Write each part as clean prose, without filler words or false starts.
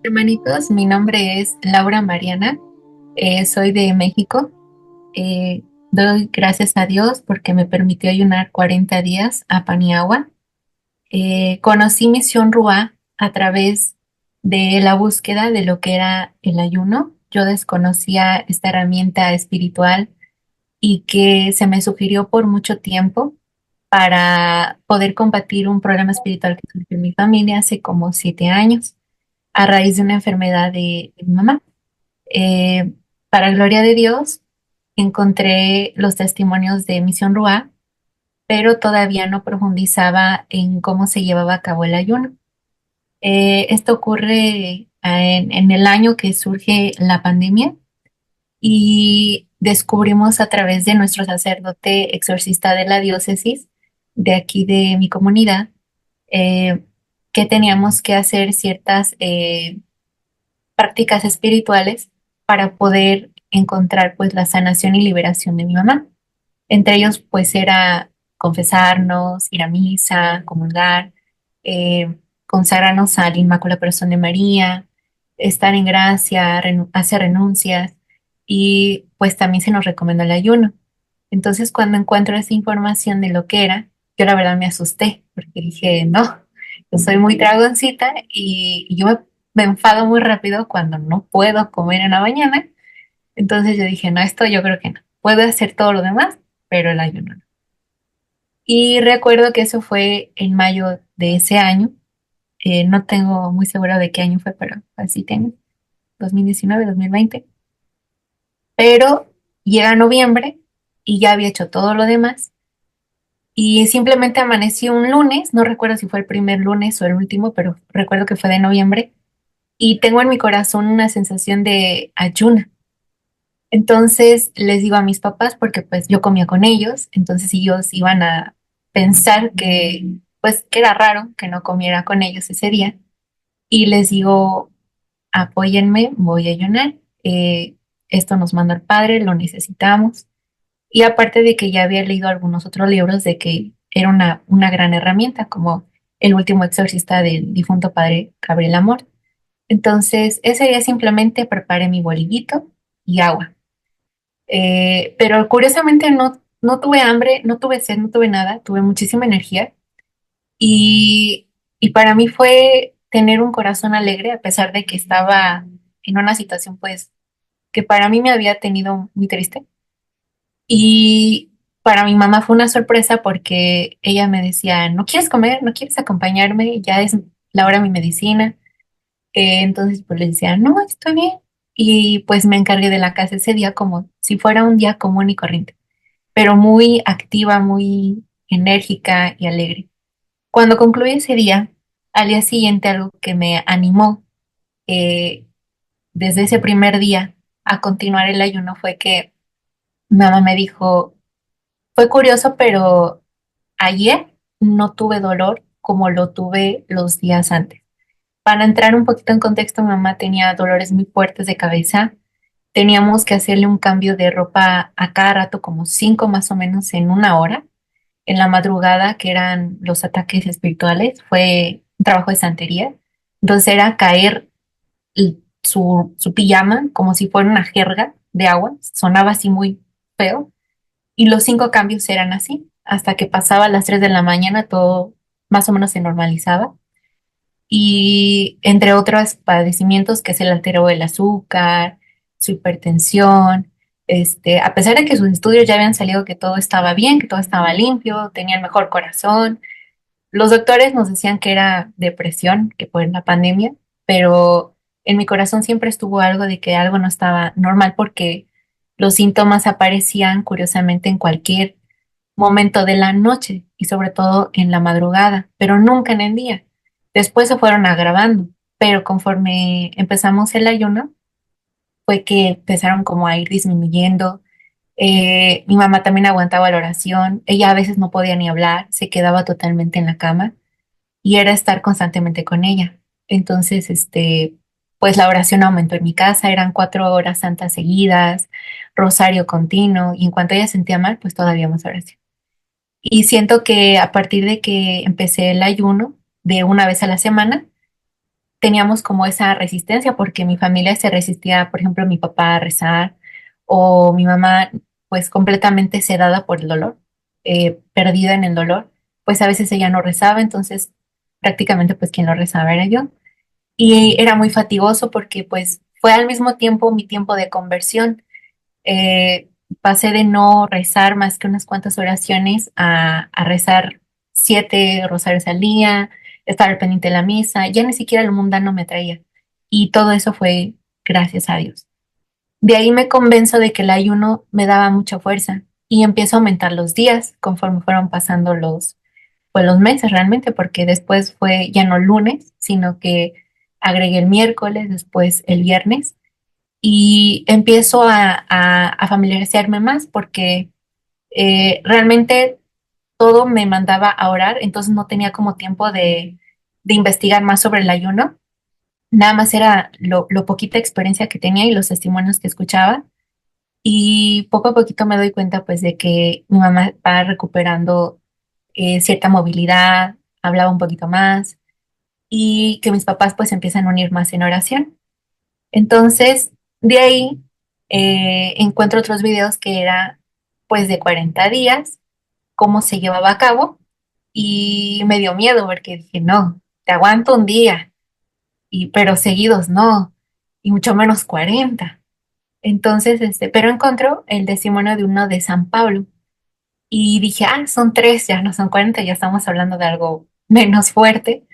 Hermanitos, mi nombre es Laura Mariana, soy de México. Doy gracias a Dios porque me permitió ayunar 40 días a pan y agua. Conocí Misión Ruá a través de la búsqueda de lo que era el ayuno. Yo desconocía esta herramienta espiritual y que se me sugirió por mucho tiempo para poder combatir un problema espiritual que surgió en mi familia hace como 7 años a raíz de una enfermedad de mi mamá. Eh, para gloria de Dios, encontré los testimonios de Misión Ruá, pero todavía no profundizaba en cómo se llevaba a cabo el ayuno. Esto ocurre en el año que surge la pandemia y descubrimos a través de nuestro sacerdote exorcista de la diócesis de aquí de mi comunidad eh, que teníamos que hacer ciertas prácticas espirituales para poder encontrar pues la sanación y liberación de mi mamá. Entre ellos pues era confesarnos, ir a misa, comulgar, consagrarnos al Inmaculado Corazón de María, estar en gracia, hacer renuncias y pues también se nos recomendó el ayuno. Entonces cuando encuentro esa información de lo que era, yo la verdad me asusté porque dije, no, yo soy muy dragoncita y yo me enfado muy rápido cuando no puedo comer en la mañana. Entonces yo dije, no, esto yo creo que no. Puedo hacer todo lo demás, pero el ayuno no. Y recuerdo que eso fue en mayo de ese año. No tengo muy seguro de qué año fue, pero así tengo, 2019, 2020. Pero llega noviembre y ya había hecho todo lo demás. Y simplemente amanecí un lunes, no recuerdo si fue el primer lunes o el último, pero recuerdo que fue de noviembre. Y tengo en mi corazón una sensación de ayuna. Entonces les digo a mis papás, porque pues yo comía con ellos, entonces ellos iban a pensar que pues que era raro que no comiera con ellos ese día. Y les digo, apóyenme, voy a ayunar. Esto nos manda el Padre, lo necesitamos. Y aparte de que ya había leído algunos otros libros de que era una gran herramienta, como El último exorcista del difunto padre Gabriel Amor. Entonces, ese día simplemente preparé mi bolillito y agua. Pero curiosamente no tuve hambre, no tuve sed, no tuve nada, tuve muchísima energía y, y para mí fue tener un corazón alegre a pesar de que estaba en una situación pues que para mí me había tenido muy triste. Y para mi mamá fue una sorpresa porque ella me decía, ¿no quieres comer? ¿No quieres acompañarme? Ya es la hora de mi medicina. Entonces pues le decía, no, estoy bien. Y pues me encargué de la casa ese día como si fuera un día común y corriente, pero muy activa, muy enérgica y alegre. Cuando concluí ese día, al día siguiente algo que me animó eh, desde ese primer día a continuar el ayuno fue que mi mamá me dijo, fue curioso, pero ayer no tuve dolor como lo tuve los días antes. Para entrar un poquito en contexto, mi mamá tenía dolores muy fuertes de cabeza. Teníamos que hacerle un cambio de ropa a cada rato, como cinco más o menos en una hora. En la madrugada, que eran los ataques espirituales, fue un trabajo de santería. Entonces era caer su pijama como si fuera una jerga de agua. Sonaba así muy feo. Y los cinco cambios eran así. Hasta que pasaba a las 3 de la mañana, todo más o menos se normalizaba y entre otros padecimientos que se le alteró el azúcar, su hipertensión, a pesar de que sus estudios ya habían salido que todo estaba bien, que todo estaba limpio, tenía el mejor corazón, los doctores nos decían que era depresión, que por la pandemia, pero en mi corazón siempre estuvo algo de que algo no estaba normal porque los síntomas aparecían curiosamente en cualquier momento de la noche y sobre todo en la madrugada, pero nunca en el día. Después se fueron agravando, pero conforme empezamos el ayuno, fue que empezaron como a ir disminuyendo. Mi mamá también aguantaba la oración, ella a veces no podía ni hablar, se quedaba totalmente en la cama y era estar constantemente con ella. Entonces, pues la oración aumentó en mi casa, eran 4 horas santas seguidas, rosario continuo, y en cuanto ella sentía mal, pues todavía más oración. Y siento que a partir de que empecé el ayuno de una vez a la semana, teníamos como esa resistencia porque mi familia se resistía, por ejemplo, mi papá a rezar o mi mamá pues completamente sedada por el dolor, perdida en el dolor, pues a veces ella no rezaba, entonces prácticamente pues quien lo rezaba era yo. Y era muy fatigoso porque pues fue al mismo tiempo mi tiempo de conversión. eh, Pasé de no rezar más que unas cuantas oraciones a rezar 7 rosarios al día, estar al pendiente de la misa, ya ni siquiera lo mundano me atraía. Y todo eso fue gracias a Dios. De ahí me convenzo de que el ayuno me daba mucha fuerza y empiezo a aumentar los días conforme fueron pasando pues, los meses realmente, porque después fue ya no lunes, sino que agregué el miércoles, después el viernes y empiezo a familiarizarme más porque realmente todo me mandaba a orar, entonces no tenía como tiempo de investigar más sobre el ayuno, nada más era lo poquita experiencia que tenía y los testimonios que escuchaba y poco a poquito me doy cuenta pues de que mi mamá va recuperando cierta movilidad, hablaba un poquito más y que mis papás pues empiezan a unir más en oración. Entonces, de ahí encuentro otros videos que era pues de 40 días, cómo se llevaba a cabo y me dio miedo porque dije, no, te aguanto un día, pero seguidos no, y mucho menos 40. Entonces, pero encontró el testimonio de uno de San Pablo y dije, ah, son 3, ya no son 40, ya estamos hablando de algo menos fuerte.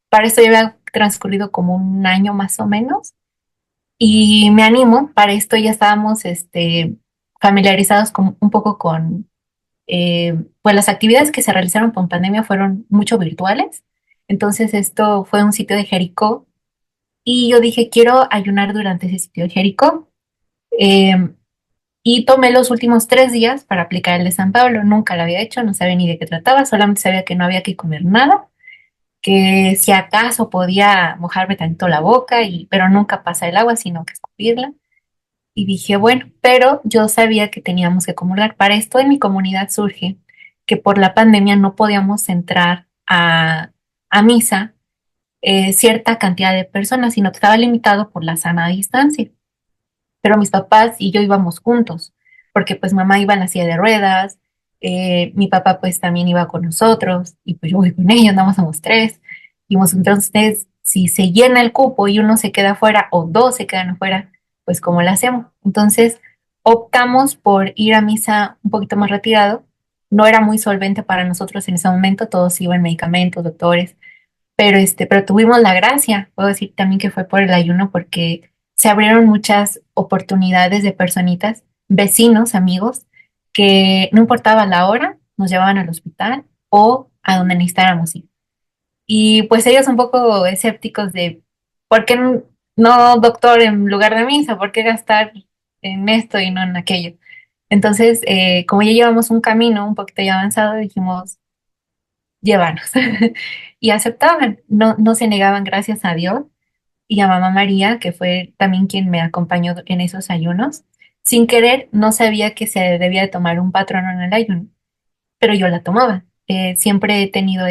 Para esto ya había transcurrido como un año más o menos. Y me animo, para esto ya estábamos familiarizados un poco con, pues las actividades que se realizaron con pandemia fueron mucho virtuales. Entonces esto fue un sitio de Jericó y yo dije, quiero ayunar durante ese sitio de Jericó. Eh, y tomé los últimos 3 días para aplicar el de San Pablo. Nunca lo había hecho, no sabía ni de qué trataba, solamente sabía que no había que comer nada, que si acaso podía mojarme tanto la boca, pero nunca pasar el agua, sino que escupirla. Y dije, bueno, pero yo sabía que teníamos que comulgar. Para esto en mi comunidad surge que por la pandemia no podíamos entrar a misa cierta cantidad de personas, sino que estaba limitado por la sana distancia. Pero mis papás y yo íbamos juntos, porque pues mamá iba en la silla de ruedas, mi papá pues también iba con nosotros, y pues yo voy con ellos, nada más somos 3. Y pues, entonces, si se llena el cupo y uno se queda afuera o dos se quedan afuera, pues ¿cómo lo hacemos? Entonces optamos por ir a misa un poquito más retirado. No era muy solvente para nosotros en ese momento, todos iban medicamentos, doctores, pero tuvimos la gracia, puedo decir también que fue por el ayuno, porque se abrieron muchas oportunidades de personitas, vecinos, amigos, que no importaba la hora, nos llevaban al hospital o a donde necesitáramos ir. Y pues ellos un poco escépticos de, ¿por qué no, doctor, en lugar de misa? ¿Por qué gastar en esto y no en aquello? Entonces, como ya llevamos un camino un poquito ya avanzado, dijimos, llévanos. Y aceptaban, no, no se negaban, gracias a Dios, y a Mamá María, que fue también quien me acompañó en esos ayunos. Sin querer, no sabía que se debía de tomar un patrono en el ayuno, pero yo la tomaba. Siempre he tenido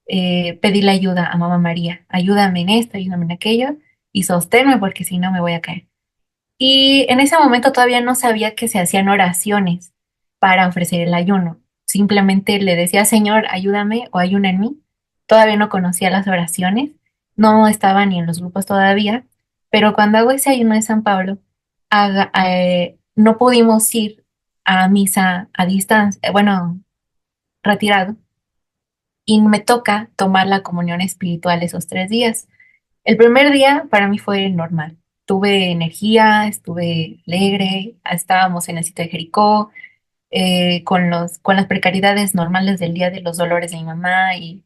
pedirle ayuda a Mamá María, ayúdame en esto, ayúdame en aquello, y sosténme porque si no me voy a caer. Y en ese momento todavía no sabía que se hacían oraciones para ofrecer el ayuno. Simplemente le decía, Señor, ayúdame o ayuna en mí. Todavía no conocía las oraciones, no estaba ni en los grupos todavía, pero cuando hago ese ayuno de San Pablo, no pudimos ir a misa a distancia, bueno, retirado, y me toca tomar la comunión espiritual esos 3 días. El primer día para mí fue normal. Tuve energía, estuve alegre, estábamos en el sitio de Jericó, con las precariedades normales del día de los dolores de mi mamá y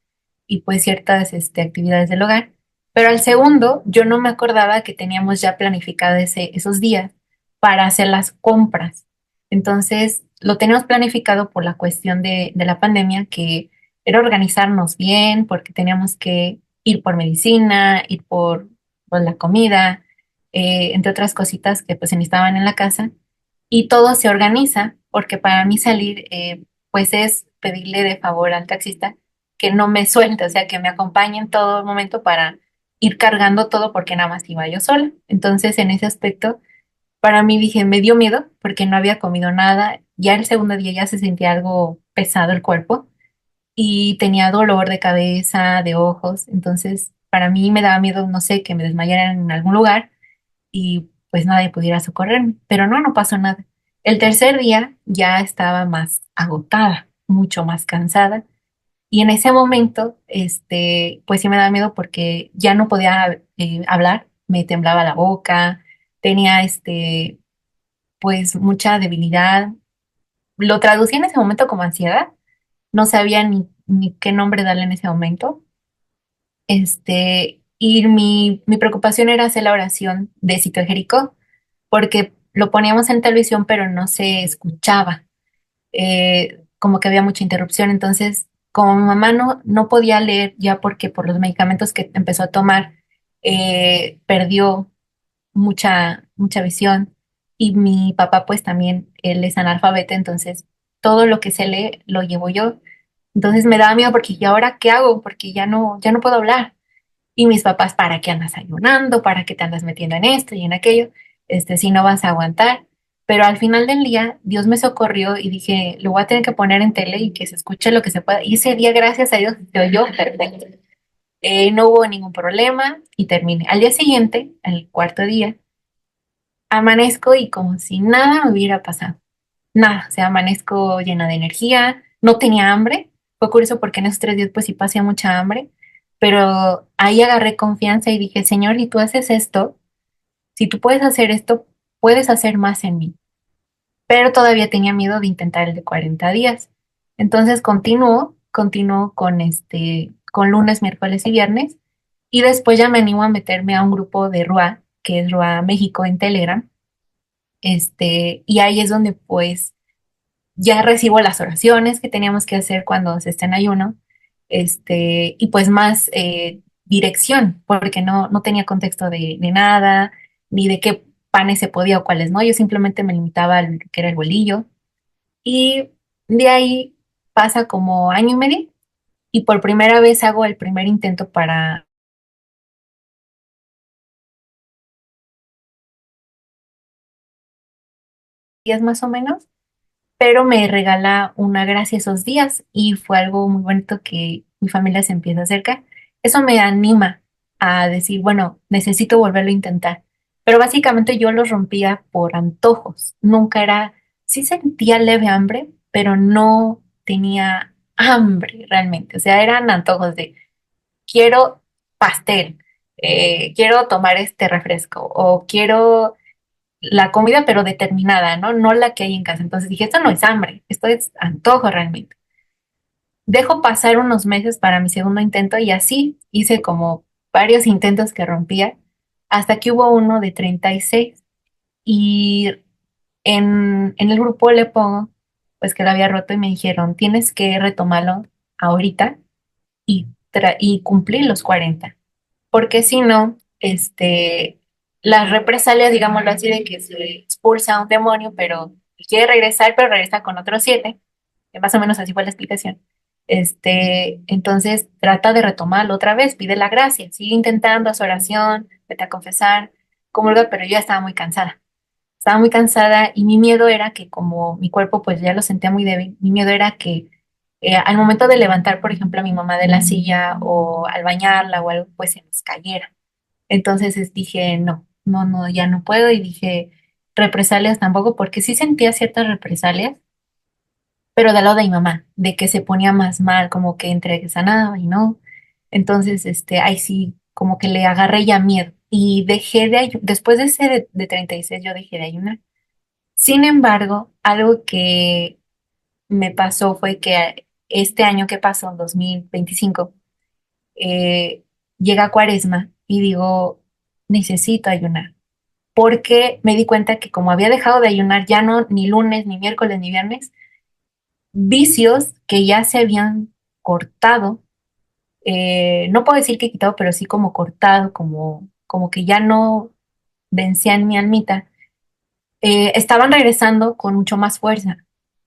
pues ciertas actividades del hogar. Pero al segundo, yo no me acordaba que teníamos ya planificado esos días para hacer las compras. Entonces, lo teníamos planificado por la cuestión de la pandemia, que era organizarnos bien, porque teníamos que ir por medicina, ir por la comida, entre otras cositas que pues se necesitaban en la casa y todo se organiza, porque para mí salir, pues es pedirle de favor al taxista que no me suelte, o sea, que me acompañe en todo momento ir cargando todo porque nada más iba yo sola. Entonces, en ese aspecto, para mí dije, me dio miedo porque no había comido nada. Ya el segundo día ya se sentía algo pesado el cuerpo y tenía dolor de cabeza, de ojos. Entonces, para mí me daba miedo, no sé, que me desmayara en algún lugar y pues nadie pudiera socorrerme. Pero no, no pasó nada. El tercer día ya estaba más agotada, mucho más cansada. Y en ese momento, pues sí me daba miedo porque ya no podía hablar, me temblaba la boca, tenía, pues mucha debilidad. Lo traducí en ese momento como ansiedad, no sabía ni qué nombre darle en ese momento. Y mi preocupación era hacer la oración de Sito Jericó, porque lo poníamos en televisión, pero no se escuchaba, como que había mucha interrupción. Entonces, como mi mamá no podía leer ya porque por los medicamentos que empezó a tomar, perdió mucha visión. Y mi papá, pues también, él es analfabeta, entonces todo lo que se lee lo llevo yo. Entonces me daba miedo porque ¿y ahora qué hago? Porque ya no puedo hablar. Y mis papás, ¿para qué andas ayunando? ¿Para qué te andas metiendo en esto y en aquello? Si no vas a aguantar. Pero al final del día, Dios me socorrió y dije, lo voy a tener que poner en tele y que se escuche lo que se pueda. Y ese día, gracias a Dios, se oyó perfecto. No hubo ningún problema y terminé. Al día siguiente, al cuarto día, amanezco y como si nada me hubiera pasado. Nada, o sea, amanezco llena de energía, no tenía hambre. Fue curioso porque en esos 3 días pues sí pasé mucha hambre, pero ahí agarré confianza y dije, Señor, si tú haces esto, si tú puedes hacer esto, puedes hacer más en mí. Pero todavía tenía miedo de intentar el de 40 días. Entonces continúo con lunes, miércoles y viernes, y después ya me animo a meterme a un grupo de RUA, que es RUA México en Telegram, y ahí es donde pues ya recibo las oraciones que teníamos que hacer cuando se está en ayuno, y pues más dirección, porque no tenía contexto de nada, ni de qué panes se podía o cuáles no. Yo simplemente me limitaba al que era el bolillo. Y de ahí pasa como año y medio y por primera vez hago el primer intento para días más o menos, pero me regala una gracia esos días y fue algo muy bonito que mi familia se empieza a acercar. Eso me anima a decir, bueno, necesito volverlo a intentar. Pero básicamente yo los rompía por antojos. Nunca era, sí sentía leve hambre, pero no tenía hambre realmente. O sea, eran antojos de quiero pastel, quiero tomar este refresco o quiero la comida, pero determinada, ¿no? No la que hay en casa. Entonces dije, esto no es hambre, esto es antojo realmente. Dejo pasar unos meses para mi segundo intento y así hice como varios intentos que rompía, hasta que hubo uno de 36 y en el grupo le pongo pues que lo había roto y me dijeron, tienes que retomarlo ahorita y cumplir los 40 porque si no, las represalias, digámoslo así, de que se expulsa a un demonio, pero quiere regresar, pero regresa con otros 7, que más o menos así fue la explicación. Entonces trata de retomarlo otra vez, pide la gracia, sigue intentando, haz oración, vete a confesar, comulga, pero yo ya estaba muy cansada. Estaba muy cansada y mi miedo era que como mi cuerpo pues ya lo sentía muy débil, mi miedo era que al momento de levantar, por ejemplo, a mi mamá de la silla o al bañarla o algo, pues se nos cayera. Entonces dije, no, ya no puedo y dije, represalias tampoco, porque sí sentía ciertas represalias, pero del lado de mi mamá, de que se ponía más mal, como que entre que sanaba y no. Entonces, ahí sí, como que le agarré ya miedo y dejé de ayunar. Después de ese de 36 yo dejé de ayunar. Sin embargo, algo que me pasó fue que este año que pasó, 2025, eh, llega Cuaresma y digo, necesito ayunar, porque me di cuenta que como había dejado de ayunar, ya no ni lunes, ni miércoles, ni viernes, vicios que ya se habían cortado, no puedo decir que quitado, pero sí como cortado, como que ya no vencían mi almita, estaban regresando con mucho más fuerza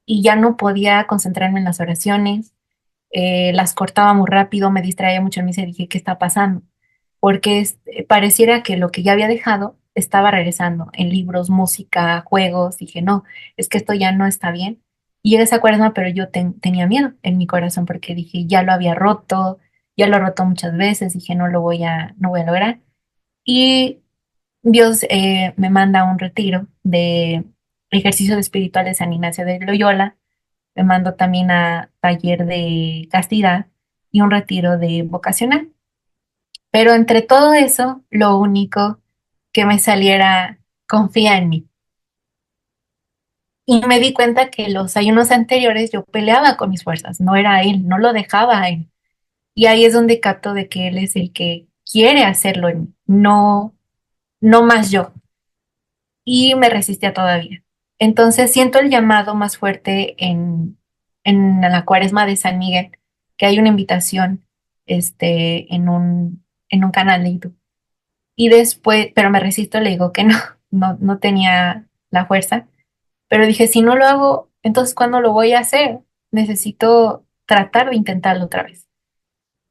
y ya no podía concentrarme en las oraciones, las cortaba muy rápido, me distraía mucho en mí y dije, ¿qué está pasando? porque pareciera que lo que ya había dejado estaba regresando en libros, música, juegos. Dije, no, es que esto ya no está bien. Y llega esa cuaresma, pero yo tenía miedo en mi corazón porque dije, ya lo había roto, ya lo he roto muchas veces, dije, no voy a lograr. Y Dios me manda a un retiro de ejercicios espirituales de San Ignacio de Loyola, me mandó también a taller de castidad y un retiro de vocacional. Pero entre todo eso, lo único que me saliera, confía en mí. Y me di cuenta que los ayunos anteriores yo peleaba con mis fuerzas, no era él, no lo dejaba a él. Y ahí es donde capto de que él es el que quiere hacerlo en mí, no, no más yo. Y me resistía todavía. Entonces siento el llamado más fuerte en la cuaresma de San Miguel, que hay una invitación en un canal de YouTube. Y después, pero me resisto, le digo que no, no tenía la fuerza. Pero dije, si no lo hago, entonces ¿cuándo lo voy a hacer? Necesito tratar de intentarlo otra vez.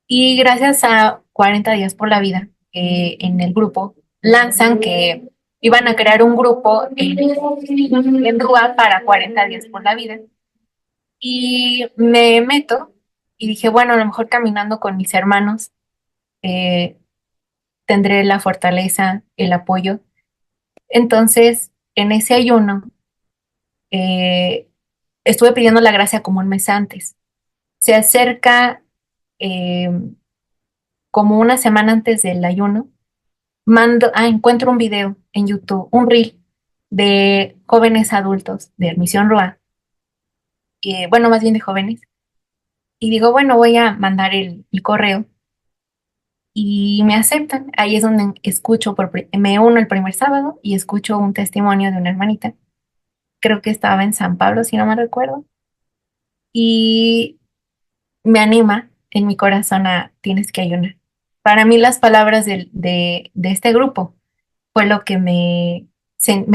Y gracias a 40 días por la vida, en el grupo, lanzan que iban a crear un grupo en Rúa para 40 días por la vida. Y me meto y dije, bueno, a lo mejor caminando con mis hermanos eh, tendré la fortaleza, el apoyo. Entonces, en ese ayuno, eh, estuve pidiendo la gracia como un mes antes. Se acerca eh, como una semana antes del ayuno, encuentro un video en YouTube, un reel de jóvenes adultos de Misión Rua, bueno, más bien de jóvenes, y digo, bueno, voy a mandar el correo y me aceptan. Ahí es donde escucho, me uno el primer sábado y escucho un testimonio de una hermanita, creo que estaba en San Pablo, si no me recuerdo, y me anima en mi corazón a tienes que ayunar. Para mí las palabras de este grupo fue lo que me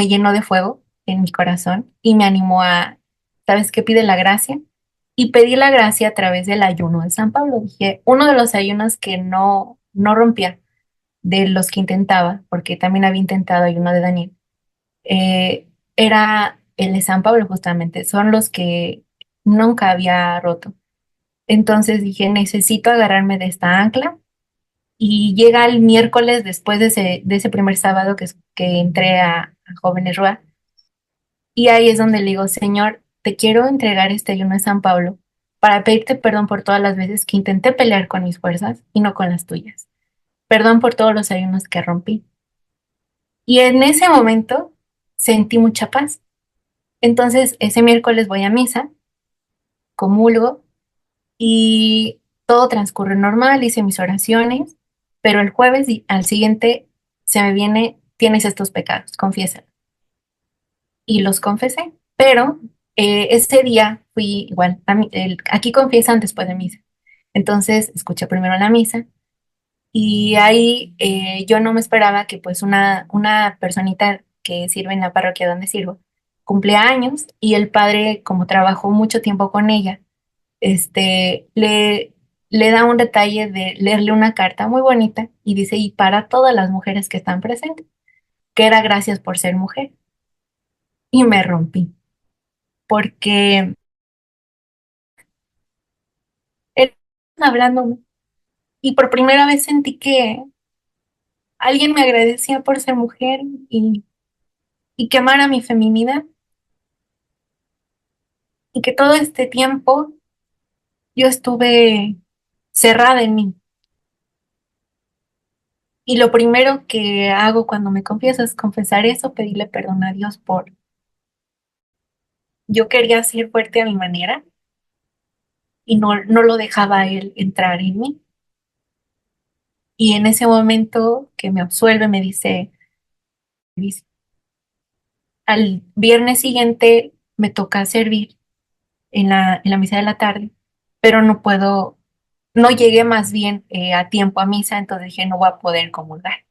llenó de fuego en mi corazón y me animó a, ¿sabes qué? Pide la gracia. Y pedí la gracia a través del ayuno de San Pablo. Dije, uno de los ayunos que no rompía de los que intentaba, porque también había intentado ayuno de Daniel, era el de San Pablo justamente. Son los que nunca había roto. Entonces dije, necesito agarrarme de esta ancla y llega el miércoles después de ese primer sábado que entré a Jóvenes Rua. Y ahí es donde le digo, Señor, te quiero entregar este ayuno de San Pablo para pedirte perdón por todas las veces que intenté pelear con mis fuerzas y no con las tuyas. Perdón por todos los ayunos que rompí. Y en ese momento sentí mucha paz. Entonces, ese miércoles voy a misa, comulgo y todo transcurre normal, hice mis oraciones, pero el jueves al siguiente se me viene, tienes estos pecados, confiesa. Y los confesé, pero ese día fui igual, aquí confiesan después de misa. Entonces escuché primero la misa y ahí yo no me esperaba que pues una personita que sirve en la parroquia donde sirvo cumplía años y el padre, como trabajó mucho tiempo con ella, este, le, le da un detalle de leerle una carta muy bonita y dice, y para todas las mujeres que están presentes, que era gracias por ser mujer. Y me rompí, porque él hablándome y por primera vez sentí que alguien me agradecía por ser mujer y que amara mi feminidad y que todo este tiempo yo estuve cerrada en mí. Y lo primero que hago cuando me confieso es confesar eso, pedirle perdón a Dios por yo quería ser fuerte a mi manera y no lo dejaba a él entrar en mí. Y en ese momento que me absuelve, dice, al viernes siguiente me toca servir en la misa de la tarde, pero no llegué más bien a tiempo a misa, entonces dije, no voy a poder comulgar.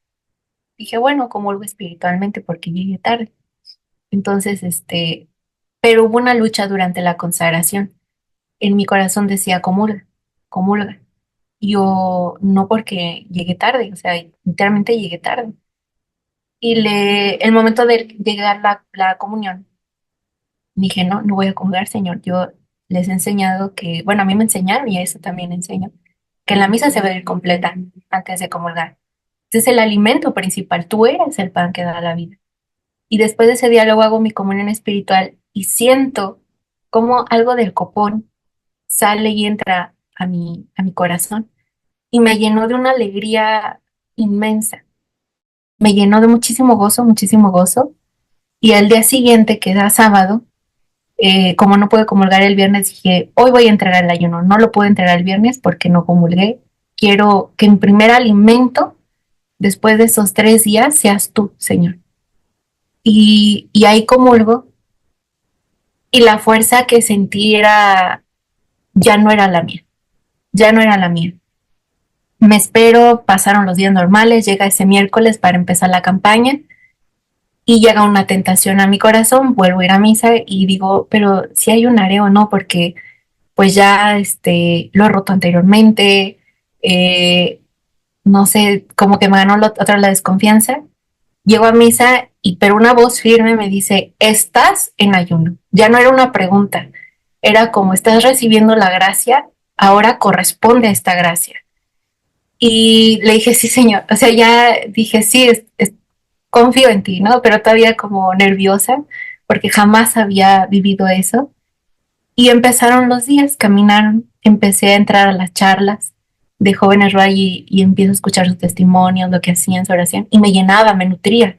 Dije, bueno, comulgo espiritualmente porque llegué tarde. Entonces, pero hubo una lucha durante la consagración. En mi corazón decía, comulga, comulga. yo no porque llegué tarde, o sea, literalmente llegué tarde. Y el momento de llegar la comunión, dije, no, no voy a comulgar, Señor. Yo les he enseñado que, bueno, a mí me enseñaron y a eso también enseño, que la misa se debe ir completa antes de comulgar. Ese es el alimento principal, tú eres el pan que da la vida. Y después de ese diálogo hago mi comunión espiritual y siento como algo del copón sale y entra a mi corazón y me llenó de una alegría inmensa. Me llenó de muchísimo gozo, muchísimo gozo. Y al día siguiente, que era sábado, como no pude comulgar el viernes, dije, hoy voy a entregar el ayuno. No lo puedo entregar el viernes porque no comulgué. Quiero que mi primer alimento, después de esos 3 días, seas tú, Señor. Y ahí comulgo y la fuerza que sentí era, ya no era la mía, ya no era la mía. Me espero, pasaron los días normales, llega ese miércoles para empezar la campaña y llega una tentación a mi corazón, vuelvo a ir a misa y digo, pero si hay un areo o no, porque pues ya lo he roto anteriormente, eh, no sé, como que me ganó otra la desconfianza. Llego a misa y pero una voz firme me dice, estás en ayuno. Ya no era una pregunta, era como estás recibiendo la gracia, ahora corresponde a esta gracia. Y le dije, sí, señor. O sea, ya dije, sí, confío en ti, ¿no? Pero todavía como nerviosa, porque jamás había vivido eso. Y empezaron los días, caminaron, empecé a entrar a las charlas de jóvenes Ray y empiezo a escuchar sus testimonios, lo que hacían, su oración, y me llenaba, me nutría.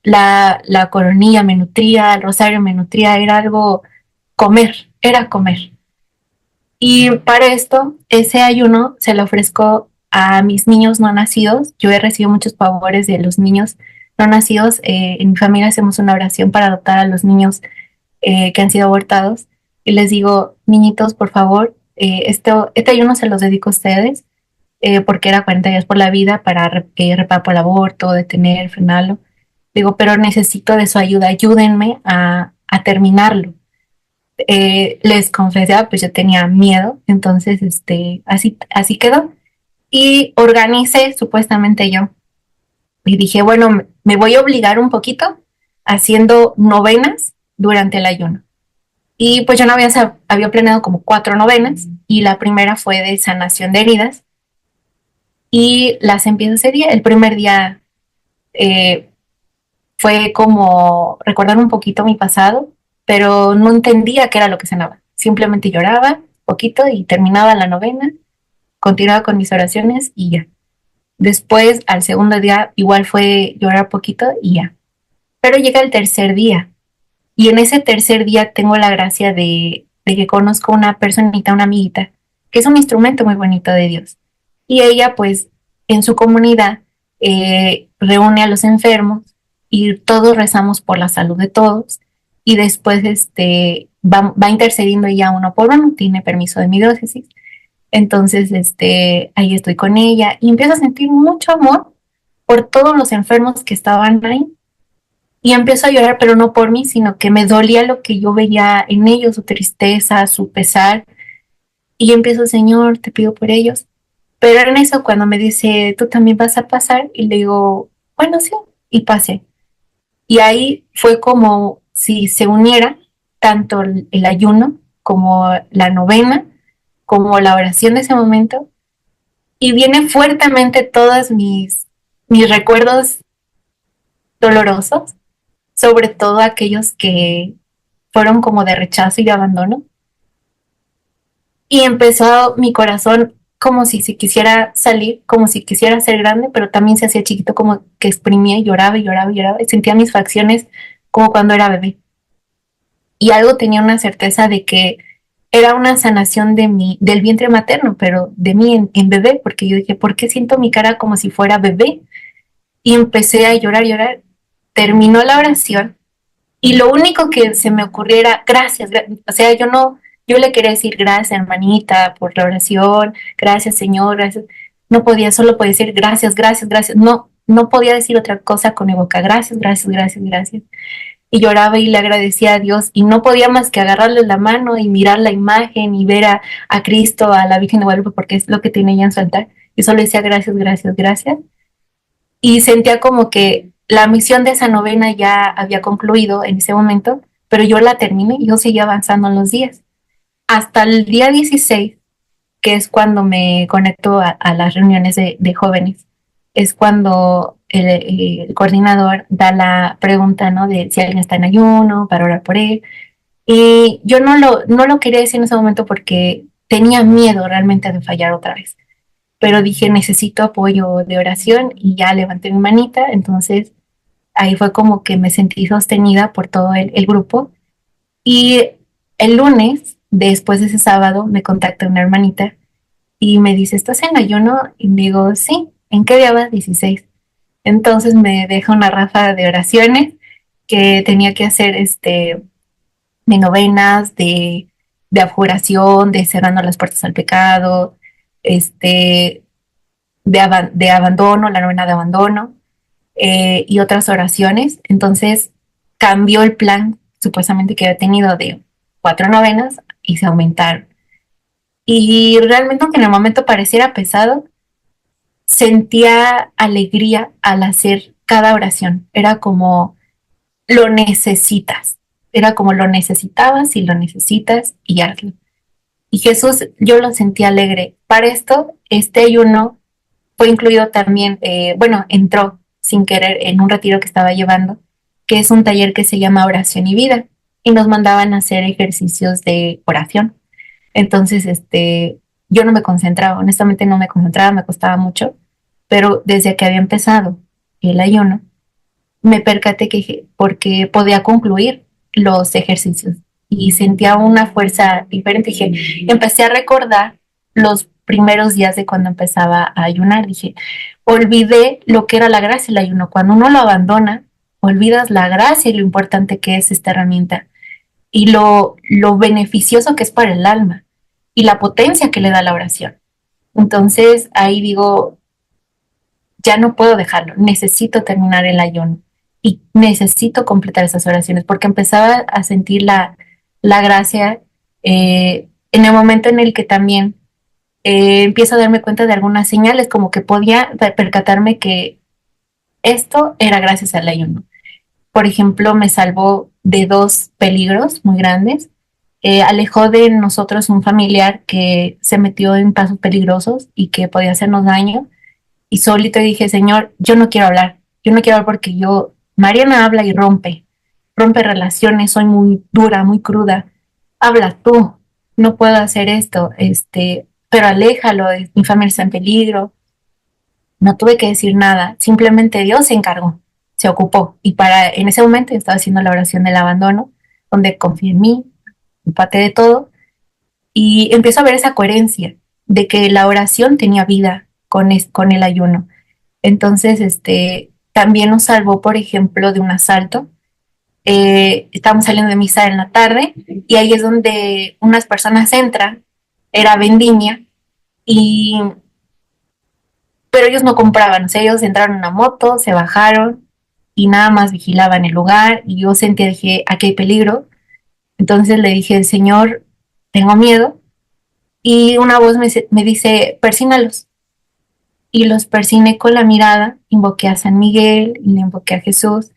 La coronilla me nutría, el rosario me nutría, era algo comer, era comer. Y para esto, ese ayuno se lo ofrezco a mis niños no nacidos. Yo he recibido muchos favores de los niños no nacidos. En mi familia hacemos una oración para adoptar a los niños que han sido abortados. Y les digo, niñitos, por favor, este ayuno se los dedico a ustedes, porque era 40 días por la vida para reparar por el aborto, detener, frenarlo. Digo, pero necesito de su ayuda, ayúdenme a terminarlo. Les confesé, pues yo tenía miedo, entonces así quedó. Y organicé supuestamente yo. Y dije, bueno, me voy a obligar un poquito haciendo novenas durante el ayuno. Y pues yo no había planeado como 4 novenas y la primera fue de sanación de heridas y las empiezo ese día. El primer día eh, fue como recordar un poquito mi pasado, pero no entendía qué era lo que sanaba. Simplemente lloraba poquito y terminaba la novena, continuaba con mis oraciones y ya. Después, al segundo día, igual fue llorar poquito y ya. Pero llega el tercer día y en ese tercer día tengo la gracia de que conozco una personita, una amiguita, que es un instrumento muy bonito de Dios. Y ella, pues, en su comunidad, reúne a los enfermos y todos rezamos por la salud de todos. Y después, va intercediendo ella uno por uno, tiene permiso de mi diócesis. Entonces, ahí estoy con ella y empiezo a sentir mucho amor por todos los enfermos que estaban ahí y empiezo a llorar, pero no por mí, sino que me dolía lo que yo veía en ellos, su tristeza, su pesar. Y yo empiezo, Señor, te pido por ellos. Pero en eso, cuando me dice, tú también vas a pasar, y le digo, bueno, sí, y pasé. Y ahí fue como si se uniera tanto el ayuno como la novena, como la oración de ese momento, y vienen fuertemente todos mis recuerdos dolorosos, sobre todo aquellos que fueron como de rechazo y de abandono. Y empezó mi corazón como si se quisiera salir, como si quisiera ser grande, pero también se hacía chiquito, como que exprimía y lloraba y lloraba y lloraba. Y sentía mis facciones como cuando era bebé. Y algo tenía una certeza de que era una sanación del vientre materno, pero de mí en bebé, porque yo dije, ¿por qué siento mi cara como si fuera bebé? Y empecé a llorar, llorar. Terminó la oración y lo único que se me ocurrió era gracias, o sea, yo le quería decir gracias, hermanita, por la oración, gracias, Señor, gracias. No podía, solo podía decir gracias, gracias, gracias. No, no podía decir otra cosa con mi boca. Gracias, gracias, gracias, gracias. y lloraba y le agradecía a Dios y no podía más que agarrarle la mano y mirar la imagen y ver a Cristo, a la Virgen de Guadalupe, porque es lo que tiene ella en su altar. Y solo decía gracias, gracias, gracias. Y sentía como que la misión de esa novena ya había concluido en ese momento, pero yo la terminé y yo seguía avanzando en los días. Hasta el día 16, que es cuando me conecto a las reuniones de jóvenes, es cuando el coordinador da la pregunta, ¿no? De si alguien está en ayuno, para orar por él. Y yo no lo quería decir en ese momento porque tenía miedo realmente de fallar otra vez. Pero dije, necesito apoyo de oración y ya levanté mi manita. Entonces ahí fue como que me sentí sostenida por todo el grupo. Y el lunes, después de ese sábado, me contacta una hermanita y me dice, ¿estás en ayuno? Y digo, sí. ¿En qué día vas? 16. Entonces me deja una ráfaga de oraciones que tenía que hacer de novenas, de abjuración, de cerrando las puertas al pecado, este, de abandono, la novena de abandono, y otras oraciones. Entonces cambió el plan supuestamente que había tenido de 4 novenas y se aumentaron. Y realmente, aunque en el momento pareciera pesado, sentía alegría al hacer cada oración. Era como lo necesitas. Era como lo necesitabas y lo necesitas y hazlo. Y Jesús, yo lo sentí alegre. Para esto, este ayuno fue incluido también, bueno, entró sin querer en un retiro que estaba llevando, que es un taller que se llama Oración y Vida, y nos mandaban a hacer ejercicios de oración. Entonces, yo no me concentraba, honestamente no me concentraba, me costaba mucho, pero desde que había empezado el ayuno, me percaté que porque podía concluir los ejercicios y sentía una fuerza diferente. Dije, empecé a recordar los primeros días de cuando empezaba a ayunar. Dije, olvidé lo que era la gracia el ayuno. Cuando uno lo abandona, olvidas la gracia y lo importante que es esta herramienta y lo beneficioso que es para el alma y la potencia que le da la oración. Entonces ahí digo, ya no puedo dejarlo, necesito terminar el ayuno y necesito completar esas oraciones porque empezaba a sentir la gracia en el momento en el que también empiezo a darme cuenta de algunas señales, como que podía percatarme que esto era gracias al ayuno. Por ejemplo, me salvó de 2 peligros muy grandes. Alejó de nosotros un familiar que se metió en pasos peligrosos y que podía hacernos daño y solito dije, Señor, yo no quiero hablar porque Mariana habla y rompe relaciones, soy muy dura, muy cruda, habla tú, no puedo hacer esto, pero aléjalo, mi familia está en peligro, no tuve que decir nada, simplemente Dios se encargó, se ocupó, en ese momento yo estaba haciendo la oración del abandono, donde confié en mí, empate de todo, y empiezo a ver esa coherencia de que la oración tenía vida con el ayuno. Entonces, también nos salvó, por ejemplo, de un asalto. Estábamos saliendo de misa en la tarde y ahí es donde unas personas entran, era vendimia, y, pero ellos no compraban, o sea, ellos entraron en una moto, se bajaron y nada más vigilaban el lugar y yo sentía, dije, aquí hay peligro. Entonces le dije, Señor, tengo miedo y una voz me dice, persínalos. Y los persiné con la mirada, invoqué a San Miguel y le invoqué a Jesús.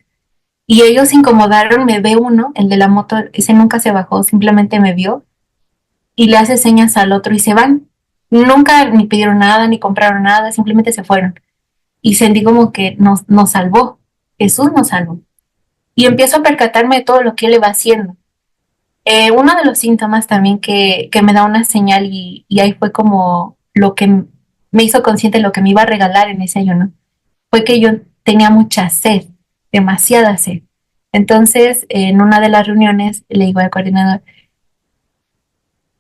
Y ellos se incomodaron, me ve uno, el de la moto, ese nunca se bajó, simplemente me vio y le hace señas al otro y se van. Nunca ni pidieron nada, ni compraron nada, simplemente se fueron. Y sentí como que nos salvó, Jesús nos salvó. Y empiezo a percatarme de todo lo que él va haciendo. Uno de los síntomas también que me da una señal y ahí fue como lo que me hizo consciente de lo que me iba a regalar en ese ayuno, fue que yo tenía mucha sed, demasiada sed. Entonces, en una de las reuniones le digo al coordinador,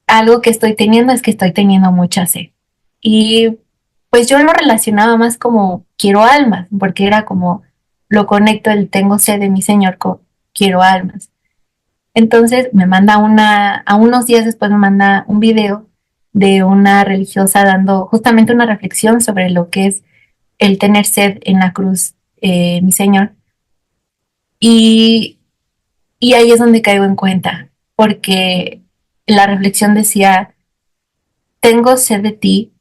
algo que estoy teniendo es que estoy teniendo mucha sed. Y pues yo lo relacionaba más como quiero almas, porque era como lo conecto el tengo sed de mi Señor con quiero almas. Entonces a unos días después me manda un video de una religiosa dando justamente una reflexión sobre lo que es el tener sed en la cruz, mi Señor. Y Y ahí es donde caigo en cuenta, porque la reflexión decía, tengo sed de ti,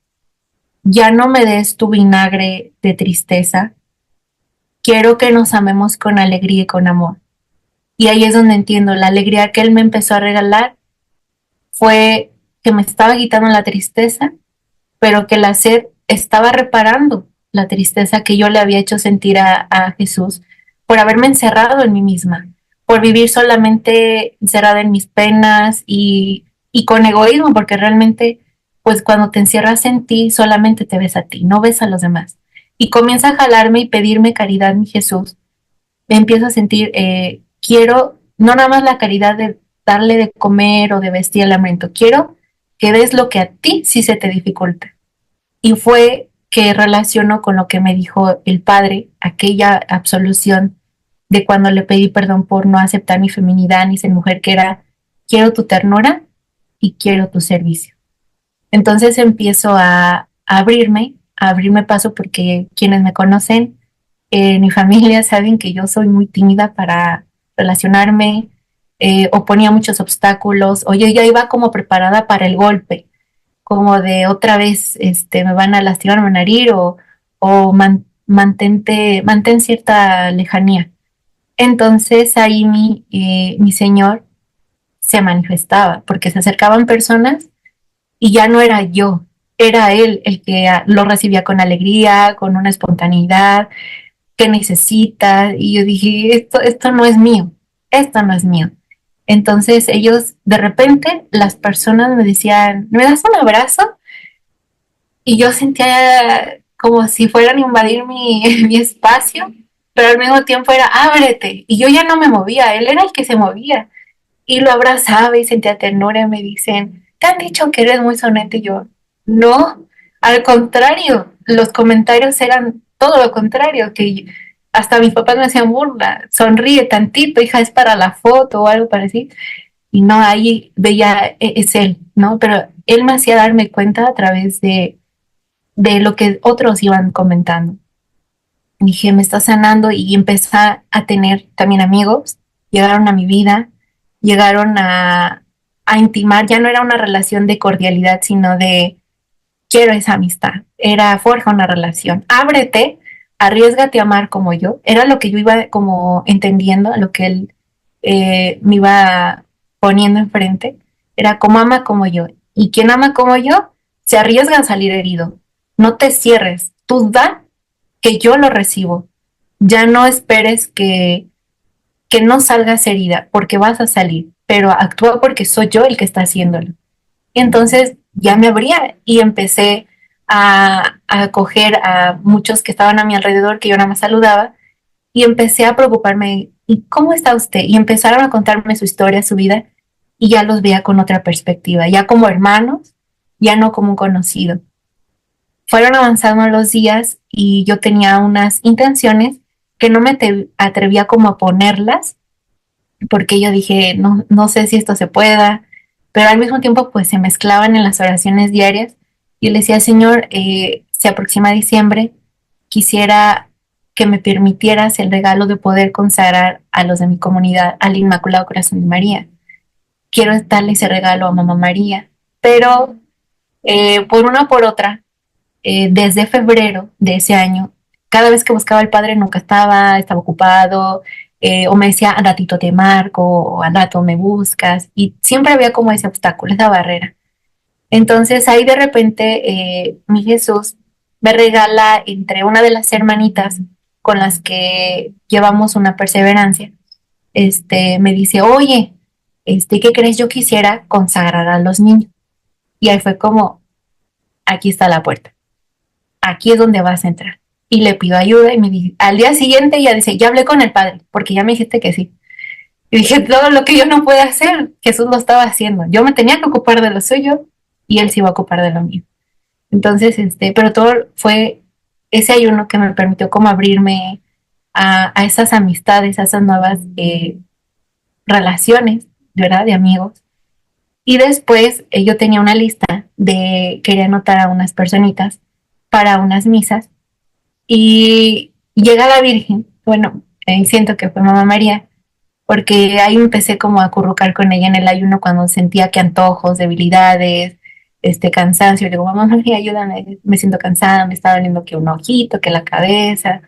ya no me des tu vinagre de tristeza, quiero que nos amemos con alegría y con amor. Y ahí es donde entiendo, la alegría que él me empezó a regalar fue que me estaba quitando la tristeza, pero que la sed estaba reparando la tristeza que yo le había hecho sentir a Jesús por haberme encerrado en mí misma, por vivir solamente encerrada en mis penas y con egoísmo, porque realmente, pues cuando te encierras en ti, solamente te ves a ti, no ves a los demás. Y comienza a jalarme y pedirme caridad, mi Jesús. Me empiezo a sentir, quiero no nada más la caridad de darle de comer o de vestir al hambriento, quiero que des lo que a ti sí se te dificulta. Y fue que relacionó con lo que me dijo el padre, aquella absolución de cuando le pedí perdón por no aceptar mi feminidad ni ser mujer, que era, quiero tu ternura y quiero tu servicio. Entonces empiezo a abrirme paso porque quienes me conocen, mi familia saben que yo soy muy tímida para relacionarme, o ponía muchos obstáculos, o yo ya iba como preparada para el golpe, como de otra vez me van a lastimar, me van a herir mantén cierta lejanía. Entonces ahí mi señor se manifestaba, porque se acercaban personas y ya no era yo, era él el que lo recibía con alegría, con una espontaneidad, que necesita, y yo dije, esto no es mío, esto no es mío. Entonces ellos, de repente, las personas me decían, ¿me das un abrazo? Y yo sentía como si fueran a invadir mi espacio, pero al mismo tiempo era, ábrete. Y yo ya no me movía, él era el que se movía. Y lo abrazaba y sentía ternura y me dicen, ¿te han dicho que eres muy sonete? Y yo, no, al contrario, los comentarios eran todo lo contrario, hasta mis papás me hacían burla, sonríe tantito, hija, es para la foto o algo parecido. Y no, ahí veía, es él, ¿no? Pero él me hacía darme cuenta a través de lo que otros iban comentando. Dije, me está sanando y empecé a tener también amigos, llegaron a mi vida, llegaron a intimar, ya no era una relación de cordialidad, sino de quiero esa amistad, era forja una relación, ábrete, arriesgate a amar como yo, era lo que yo iba como entendiendo, lo que él me iba poniendo enfrente, era como ama como yo, y quien ama como yo se arriesga a salir herido, no te cierres, tú da que yo lo recibo. Ya no esperes que no salgas herida, porque vas a salir, pero actúa porque soy yo el que está haciéndolo. Y entonces ya me abría y empecé a acoger a muchos que estaban a mi alrededor, que yo nada más saludaba, y empecé a preocuparme, ¿y cómo está usted? Y empezaron a contarme su historia, su vida, y ya los veía con otra perspectiva, ya como hermanos, ya no como un conocido. Fueron avanzando los días y yo tenía unas intenciones que no atrevía como a ponerlas, porque yo dije, no, no sé si esto se pueda, pero al mismo tiempo pues se mezclaban en las oraciones diarias y le decía, Señor, se aproxima diciembre, quisiera que me permitieras el regalo de poder consagrar a los de mi comunidad al Inmaculado Corazón de María. Quiero darle ese regalo a Mamá María, pero por una o por otra, desde febrero de ese año, cada vez que buscaba al padre nunca estaba ocupado, o me decía, al ratito te marco, o al rato me buscas, y siempre había como ese obstáculo, esa barrera. Entonces ahí de repente mi Jesús me regala entre una de las hermanitas con las que llevamos una perseverancia, me dice, oye, ¿qué crees? Yo quisiera consagrar a los niños. Y ahí fue como, aquí está la puerta, aquí es donde vas a entrar. Y le pido ayuda y me dice, al día siguiente ya dice, ya hablé con el padre, porque ya me dijiste que sí. Y dije, todo lo que yo no puedo hacer, Jesús lo estaba haciendo. Yo me tenía que ocupar de lo suyo y él se iba a ocupar de lo mío. Entonces, pero todo fue ese ayuno que me permitió como abrirme a esas amistades, a esas nuevas relaciones, ¿verdad? De amigos. Y después yo tenía una lista quería anotar a unas personitas para unas misas y llega la Virgen, bueno, siento que fue Mamá María, porque ahí empecé como a acurrucar con ella en el ayuno cuando sentía que antojos, debilidades, cansancio. Le digo, mamá, mami, ayúdame, me siento cansada, me está doliendo que un ojito, que la cabeza,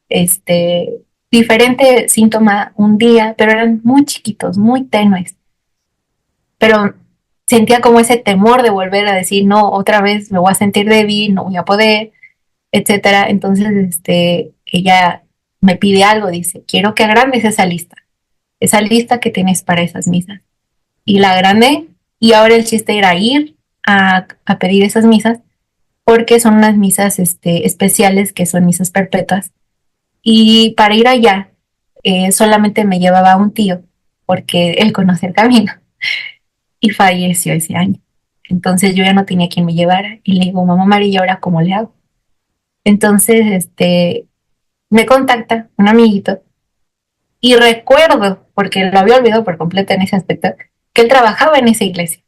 este, diferente síntoma un día, pero eran muy chiquitos, muy tenues. Pero sentía como ese temor de volver a decir, no, otra vez me voy a sentir débil, no voy a poder, etcétera. Entonces, ella me pide algo, dice, quiero que agrandes esa lista que tienes para esas misas. Y la agrandé, y ahora el chiste era ir a pedir esas misas, porque son unas misas especiales que son misas perpetuas. Y para ir allá, solamente me llevaba un tío, porque él conoce el camino, y falleció ese año. Entonces yo ya no tenía quien me llevara, y le digo, mamá María, ¿y ahora cómo le hago? Entonces, me contacta un amiguito, y recuerdo, porque lo había olvidado por completo en ese aspecto, que él trabajaba en esa iglesia.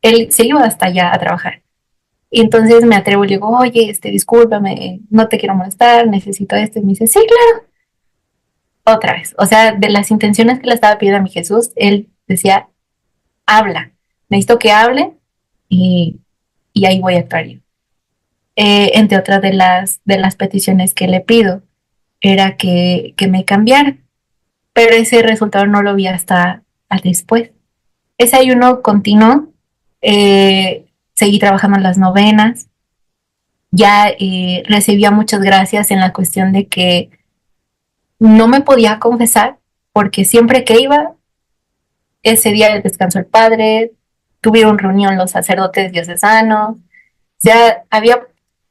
Él se iba hasta allá a trabajar. Y entonces me atrevo y le digo, oye, discúlpame, no te quiero molestar, necesito esto. Y me dice, sí, claro, otra vez. O sea, de las intenciones que le estaba pidiendo a mi Jesús, él decía, habla, necesito que hable, y, y ahí voy a actuar yo. Entre otras de las peticiones que le pido, era que me cambiara, pero ese resultado no lo vi hasta después. Ese ayuno continuó, seguí trabajando en las novenas, ya recibía muchas gracias en la cuestión de que no me podía confesar, porque siempre que iba, ese día descansó el padre, tuvieron reunión los sacerdotes diocesanos, ya había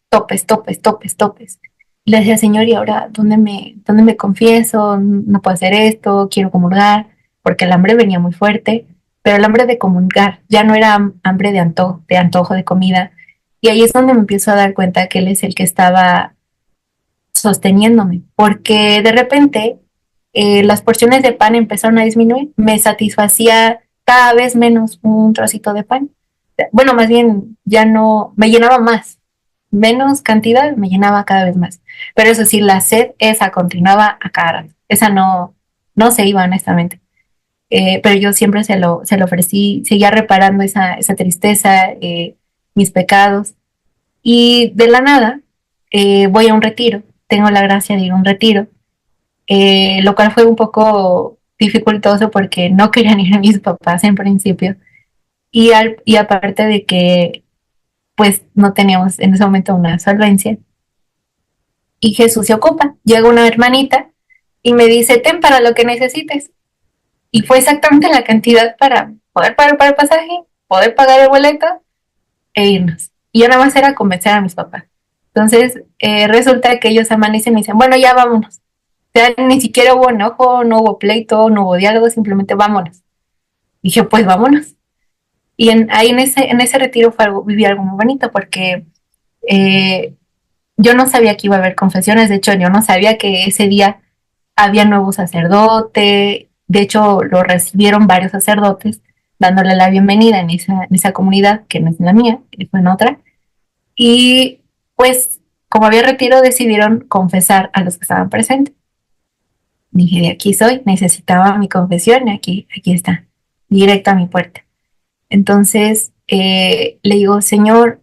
topes, topes, topes, topes. Le decía, Señor, ¿y ahora dónde me confieso? No puedo hacer esto, quiero comulgar, porque el hambre venía muy fuerte, pero el hambre de comulgar ya no era hambre de antojo de comida. Y ahí es donde me empiezo a dar cuenta que Él es el que estaba sosteniéndome, porque de repente las porciones de pan empezaron a disminuir, me satisfacía cada vez menos un trocito de pan. Bueno, más bien ya no, me llenaba más, menos cantidad, me llenaba cada vez más. Pero eso sí, la sed, esa continuaba a cada rato, esa no se iba honestamente. Pero yo siempre se lo ofrecí, seguía reparando esa tristeza, mis pecados, y de la nada voy a un retiro, tengo la gracia de ir a un retiro, lo cual fue un poco dificultoso porque no querían ir mis papás en principio, y aparte de que pues no teníamos en ese momento una solvencia, y Jesús se ocupa, llega una hermanita y me dice, ten para lo que necesites, y fue exactamente la cantidad para poder pagar para el pasaje, poder pagar el boleto e irnos. Y ya nada más era convencer a mis papás. Entonces, resulta que ellos amanecen y me dicen, bueno, ya vámonos. O sea, ni siquiera hubo enojo, no hubo pleito, no hubo diálogo, simplemente vámonos. Y dije, pues vámonos. Y ahí en ese retiro fue algo, viví algo muy bonito, porque eh, yo no sabía que iba a haber confesiones. De hecho, yo no sabía que ese día había nuevo sacerdote. De hecho, lo recibieron varios sacerdotes dándole la bienvenida en esa comunidad, que no es la mía, que fue en otra. Y pues, como había retiro, decidieron confesar a los que estaban presentes. Dije, de aquí soy, necesitaba mi confesión, y aquí está, directo a mi puerta. Entonces, le digo, Señor,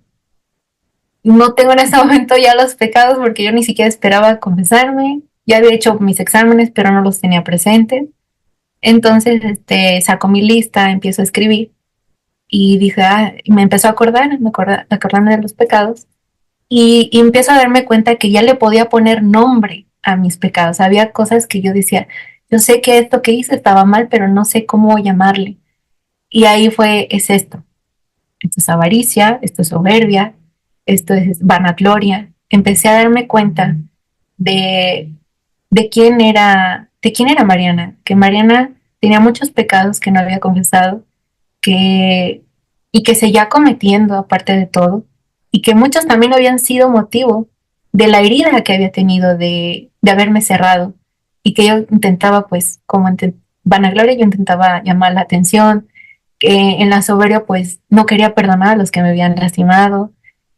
no tengo en este momento ya los pecados, porque yo ni siquiera esperaba confesarme. Ya había hecho mis exámenes, pero no los tenía presentes. Entonces, saco mi lista, empiezo a escribir, y dije, y me empezó a acordarme de los pecados. Y empiezo a darme cuenta que ya le podía poner nombre a mis pecados. Había cosas que yo decía, yo sé que esto que hice estaba mal, pero no sé cómo llamarle. Y ahí es esto es avaricia, esto es soberbia, esto es vanagloria. Empecé a darme cuenta de, de quién era Mariana, que Mariana tenía muchos pecados que no había confesado, que, y que seguía cometiendo aparte de todo, y que muchos también habían sido motivo de la herida que había tenido de haberme cerrado, y que yo intentaba, pues, vanagloria, yo intentaba llamar la atención, que en la soberbia, pues, no quería perdonar a los que me habían lastimado,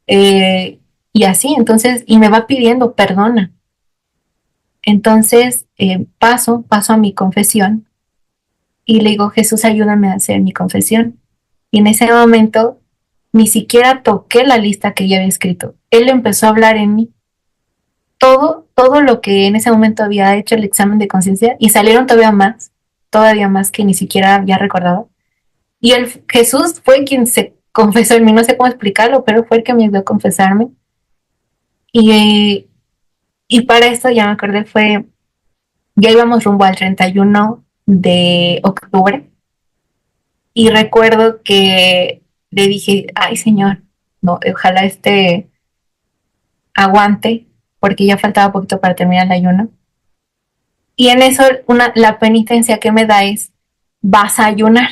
eh, y así, entonces, y me va pidiendo, perdona. Entonces, paso a mi confesión, y le digo, Jesús, ayúdame a hacer mi confesión. Y en ese momento ni siquiera toqué la lista que ya había escrito. Él empezó a hablar en mí todo lo que en ese momento había hecho el examen de conciencia y salieron todavía más que ni siquiera había recordado. Y el Jesús fue quien se confesó en mí, no sé cómo explicarlo, pero fue el que me ayudó a confesarme. Y, y para esto ya me acordé, ya íbamos rumbo al 31 de octubre y recuerdo que le dije, ay Señor, no, ojalá aguante, porque ya faltaba poquito para terminar el ayuno. Y en eso la penitencia que me da es, vas a ayunar.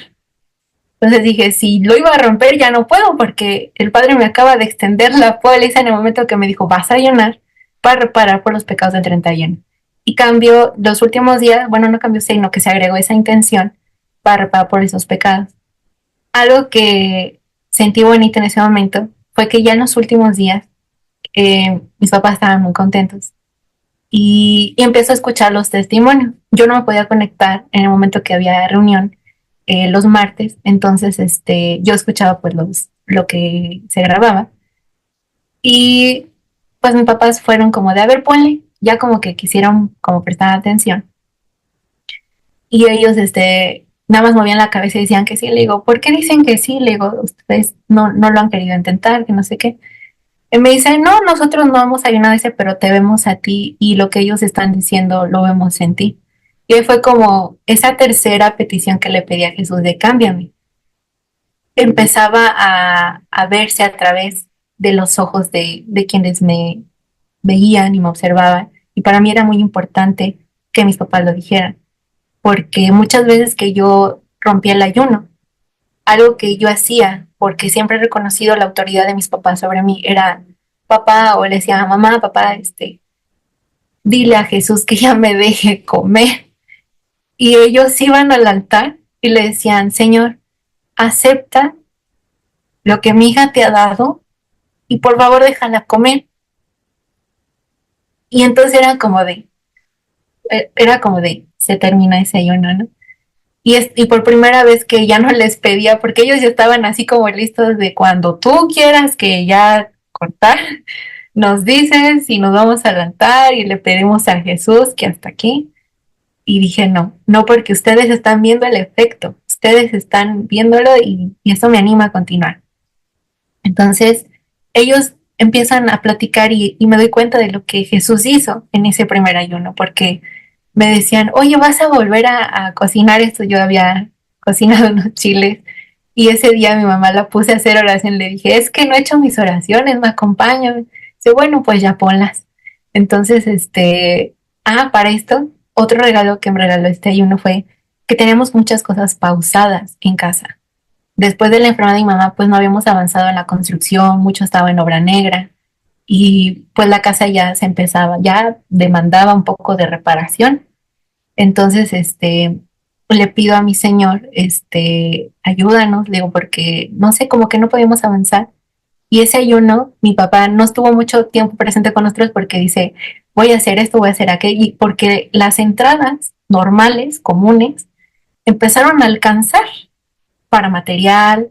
Entonces dije, si lo iba a romper ya no puedo porque el Padre me acaba de extender la póliza en el momento que me dijo, vas a ayunar para reparar por los pecados del 31. Y cambió los últimos días, bueno, no cambió, sino que se agregó esa intención para reparar por esos pecados. Algo que sentí bonito en ese momento fue que ya en los últimos días mis papás estaban muy contentos y empiezo a escuchar los testimonios. Yo no me podía conectar en el momento que había reunión los martes, entonces yo escuchaba pues lo que se grababa y pues mis papás fueron como de, a ver, ponle, ya como que quisieron como prestar atención y ellos nada más movían la cabeza y decían que sí. Le digo, ¿por qué dicen que sí? Le digo, ustedes no lo han querido intentar, que no sé qué. Y me dice, no, nosotros no hemos ayunado, ese, pero te vemos a ti y lo que ellos están diciendo lo vemos en ti. Y ahí fue como esa tercera petición que le pedí a Jesús de cámbiame. Empezaba a verse a través de los ojos de quienes me veían y me observaban. Y para mí era muy importante que mis papás lo dijeran, porque muchas veces que yo rompía el ayuno, algo que yo hacía, porque siempre he reconocido la autoridad de mis papás sobre mí, era papá, o le decía a mamá, papá, dile a Jesús que ya me deje comer. Y ellos iban al altar y le decían, Señor, acepta lo que mi hija te ha dado y por favor déjala comer. Y entonces era como de, se termina ese ayuno, ¿no? Y por primera vez que ya no les pedía, porque ellos ya estaban así como listos de cuando tú quieras que ya cortar, nos dices y nos vamos al altar y le pedimos a Jesús que hasta aquí. Y dije, no, porque ustedes están viendo el efecto, ustedes están viéndolo y eso me anima a continuar. Entonces, ellos empiezan a platicar y me doy cuenta de lo que Jesús hizo en ese primer ayuno, porque me decían, oye, vas a volver a cocinar esto. Yo había cocinado unos chiles y ese día mi mamá la puse a hacer oración. Le dije, es que no he hecho mis oraciones, me acompañan. Dice, bueno, pues ya ponlas. Entonces, para esto, otro regalo que me regaló este ayuno fue que tenemos muchas cosas pausadas en casa. Después de la enfermedad de mi mamá, pues no habíamos avanzado en la construcción, mucho estaba en obra negra y pues la casa ya demandaba un poco de reparación. Entonces, le pido a mi señor, ayúdanos, le digo, porque no sé, como que no podíamos avanzar. Y ese ayuno, mi papá no estuvo mucho tiempo presente con nosotros porque dice, voy a hacer esto, voy a hacer aquello, y porque las entradas normales, comunes, empezaron a alcanzar para material,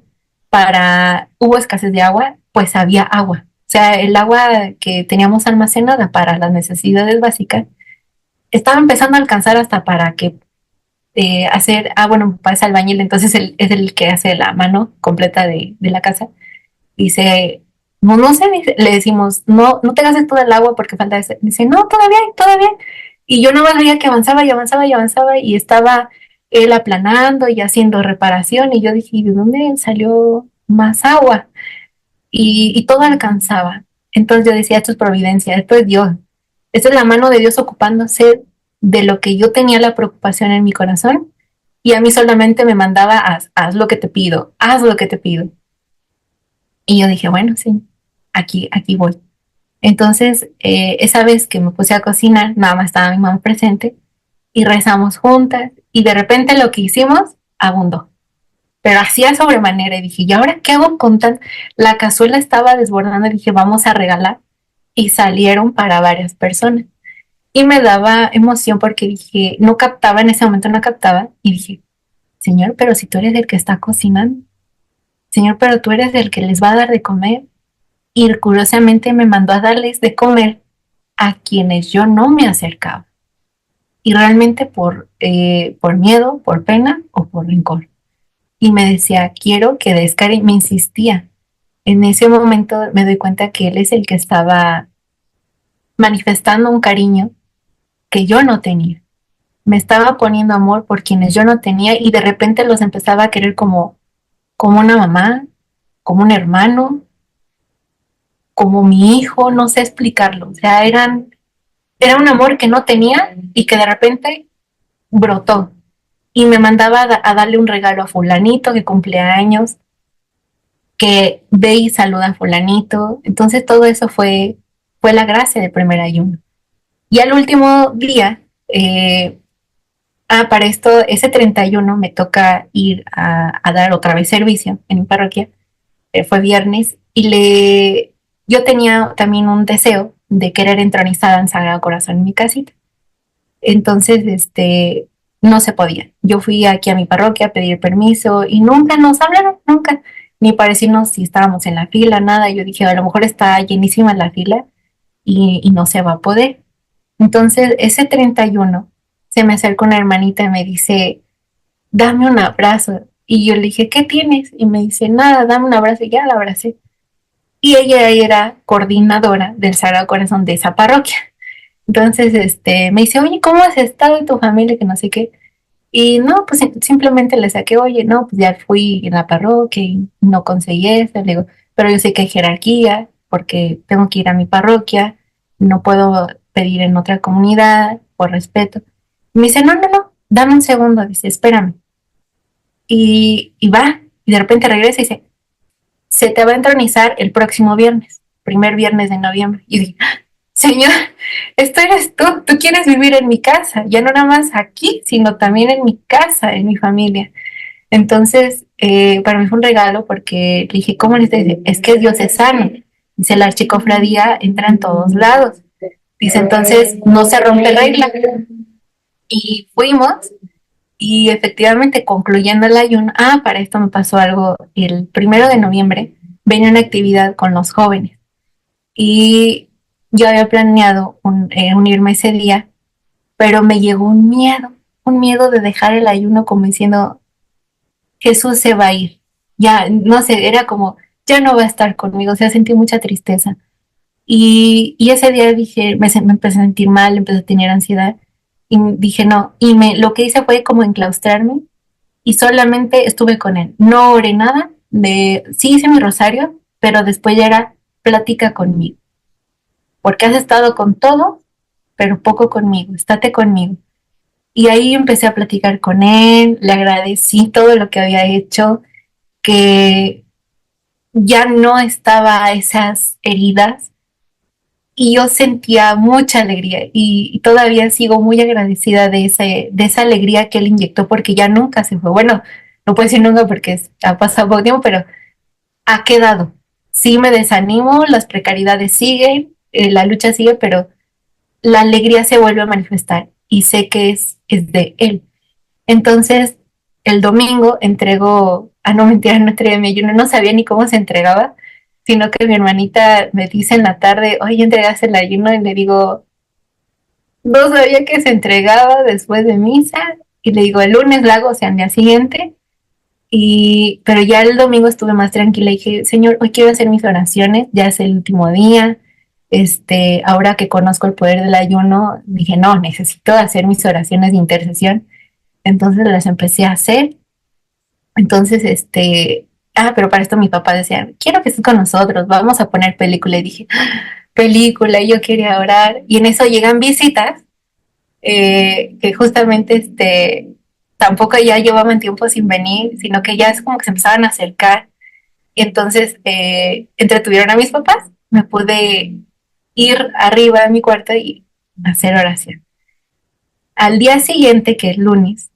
hubo escasez de agua, pues había agua. O sea, el agua que teníamos almacenada para las necesidades básicas estaba empezando a alcanzar hasta para que bueno, mi papá es albañil, entonces él es el que hace la mano completa de la casa. Dice, no sé, le decimos, no te gastes todo el agua porque falta ese. Dice, no, todavía, todavía. Y yo nada más veía que avanzaba y avanzaba y avanzaba y estaba él aplanando y haciendo reparación y yo dije, ¿de dónde salió más agua? Y todo alcanzaba. Entonces yo decía, esto es providencia, esto es Dios, esto es la mano de Dios ocupándose de lo que yo tenía la preocupación en mi corazón y a mí solamente me mandaba, haz lo que te pido, haz lo que te pido. Y yo dije, bueno, sí, aquí voy. Entonces, esa vez que me puse a cocinar, nada más estaba mi mamá presente y rezamos juntas y de repente lo que hicimos abundó, pero hacía sobremanera y dije, ¿y ahora qué hago con tan? La cazuela estaba desbordando y dije, vamos a regalar y salieron para varias personas. Y me daba emoción porque dije, no captaba en ese momento, no captaba y dije, Señor, pero si tú eres el que está cocinando, Señor, pero tú eres el que les va a dar de comer. Y curiosamente me mandó a darles de comer a quienes yo no me acercaba. Y realmente por miedo, por pena o por rencor. Y me decía, quiero que des cariño, me insistía. En ese momento me doy cuenta que él es el que estaba manifestando un cariño que yo no tenía. Me estaba poniendo amor por quienes yo no tenía y de repente los empezaba a querer como una mamá, como un hermano, como mi hijo, no sé explicarlo. O sea, era un amor que no tenía y que de repente brotó. Y me mandaba a darle un regalo a fulanito que cumple años, que ve y saluda a fulanito. Entonces todo eso fue la gracia del primer ayuno. Y al último día, para esto, ese 31 me toca ir a dar otra vez servicio en mi parroquia. Fue viernes y yo tenía también un deseo de querer entronizar al Sagrado Corazón en mi casita. Entonces, no se podía. Yo fui aquí a mi parroquia a pedir permiso y nunca nos hablaron, nunca, ni para decirnos si estábamos en la fila, nada. Yo dije, a lo mejor está llenísima la fila y no se va a poder. Entonces, ese 31 se me acerca una hermanita y me dice, dame un abrazo. Y yo le dije, ¿qué tienes? Y me dice, nada, dame un abrazo. Y ya la abracé. Y ella era coordinadora del Sagrado Corazón de esa parroquia. Entonces, me dice, oye, ¿cómo has estado en tu familia? Que no sé qué. Y no, pues simplemente le saqué, oye, no, pues ya fui en la parroquia y no conseguí eso. Le digo, pero yo sé que hay jerarquía porque tengo que ir a mi parroquia, no puedo pedir en otra comunidad por respeto. Y me dice, no, no, no, dame un segundo, dice, espérame. Y va, y de repente regresa y dice, se te va a entronizar el próximo viernes, primer viernes de noviembre. Y dije, Señor, esto eres tú quieres vivir en mi casa, ya no nada más aquí, sino también en mi casa, en mi familia. Entonces, para mí fue un regalo porque le dije, ¿cómo les dice? Es que Dios es sano. Dice, la archicofradía entra en todos lados. Dice, entonces no se rompe regla. Y fuimos y efectivamente concluyendo el ayuno, para esto me pasó algo, el 1 de noviembre venía una actividad con los jóvenes y yo había planeado unirme ese día, pero me llegó un miedo de dejar el ayuno como diciendo, Jesús se va a ir. Ya, no sé, era como, ya no va a estar conmigo, o sea, sentí mucha tristeza. Y ese día dije, me empecé a sentir mal, empecé a tener ansiedad y dije, no, lo que hice fue como enclaustrarme y solamente estuve con él. No oré nada, sí hice mi rosario, pero después ya era plática conmigo, porque has estado con todo, pero poco conmigo, estate conmigo. Y ahí empecé a platicar con él, le agradecí todo lo que había hecho, que ya no estaba esas heridas y yo sentía mucha alegría y todavía sigo muy agradecida de esa alegría que él inyectó porque ya nunca se fue. Bueno, no puedo decir nunca porque ha pasado poco tiempo, pero ha quedado. Sí me desanimo, las precariedades siguen, la lucha sigue, pero la alegría se vuelve a manifestar y sé que es de él. Entonces, el domingo entregó, no mentira, no entregué mi ayuno, no sabía ni cómo se entregaba, sino que mi hermanita me dice en la tarde, oye, entregaste el ayuno, y le digo, no sabía que se entregaba después de misa, y le digo, el lunes la hago, o sea, al día siguiente, pero ya el domingo estuve más tranquila y dije, Señor, hoy quiero hacer mis oraciones, ya es el último día, ahora que conozco el poder del ayuno, dije, no, necesito hacer mis oraciones de intercesión, entonces las empecé a hacer. Entonces, pero para esto mi papá decía, quiero que estés con nosotros, vamos a poner película. Y dije, película, y yo quería orar. Y en eso llegan visitas, que justamente, tampoco ya llevaban tiempo sin venir, sino que ya es como que se empezaban a acercar. Y entonces, entretuvieron a mis papás, me pude ir arriba de mi cuarto y hacer oración. Al día siguiente, que es lunes,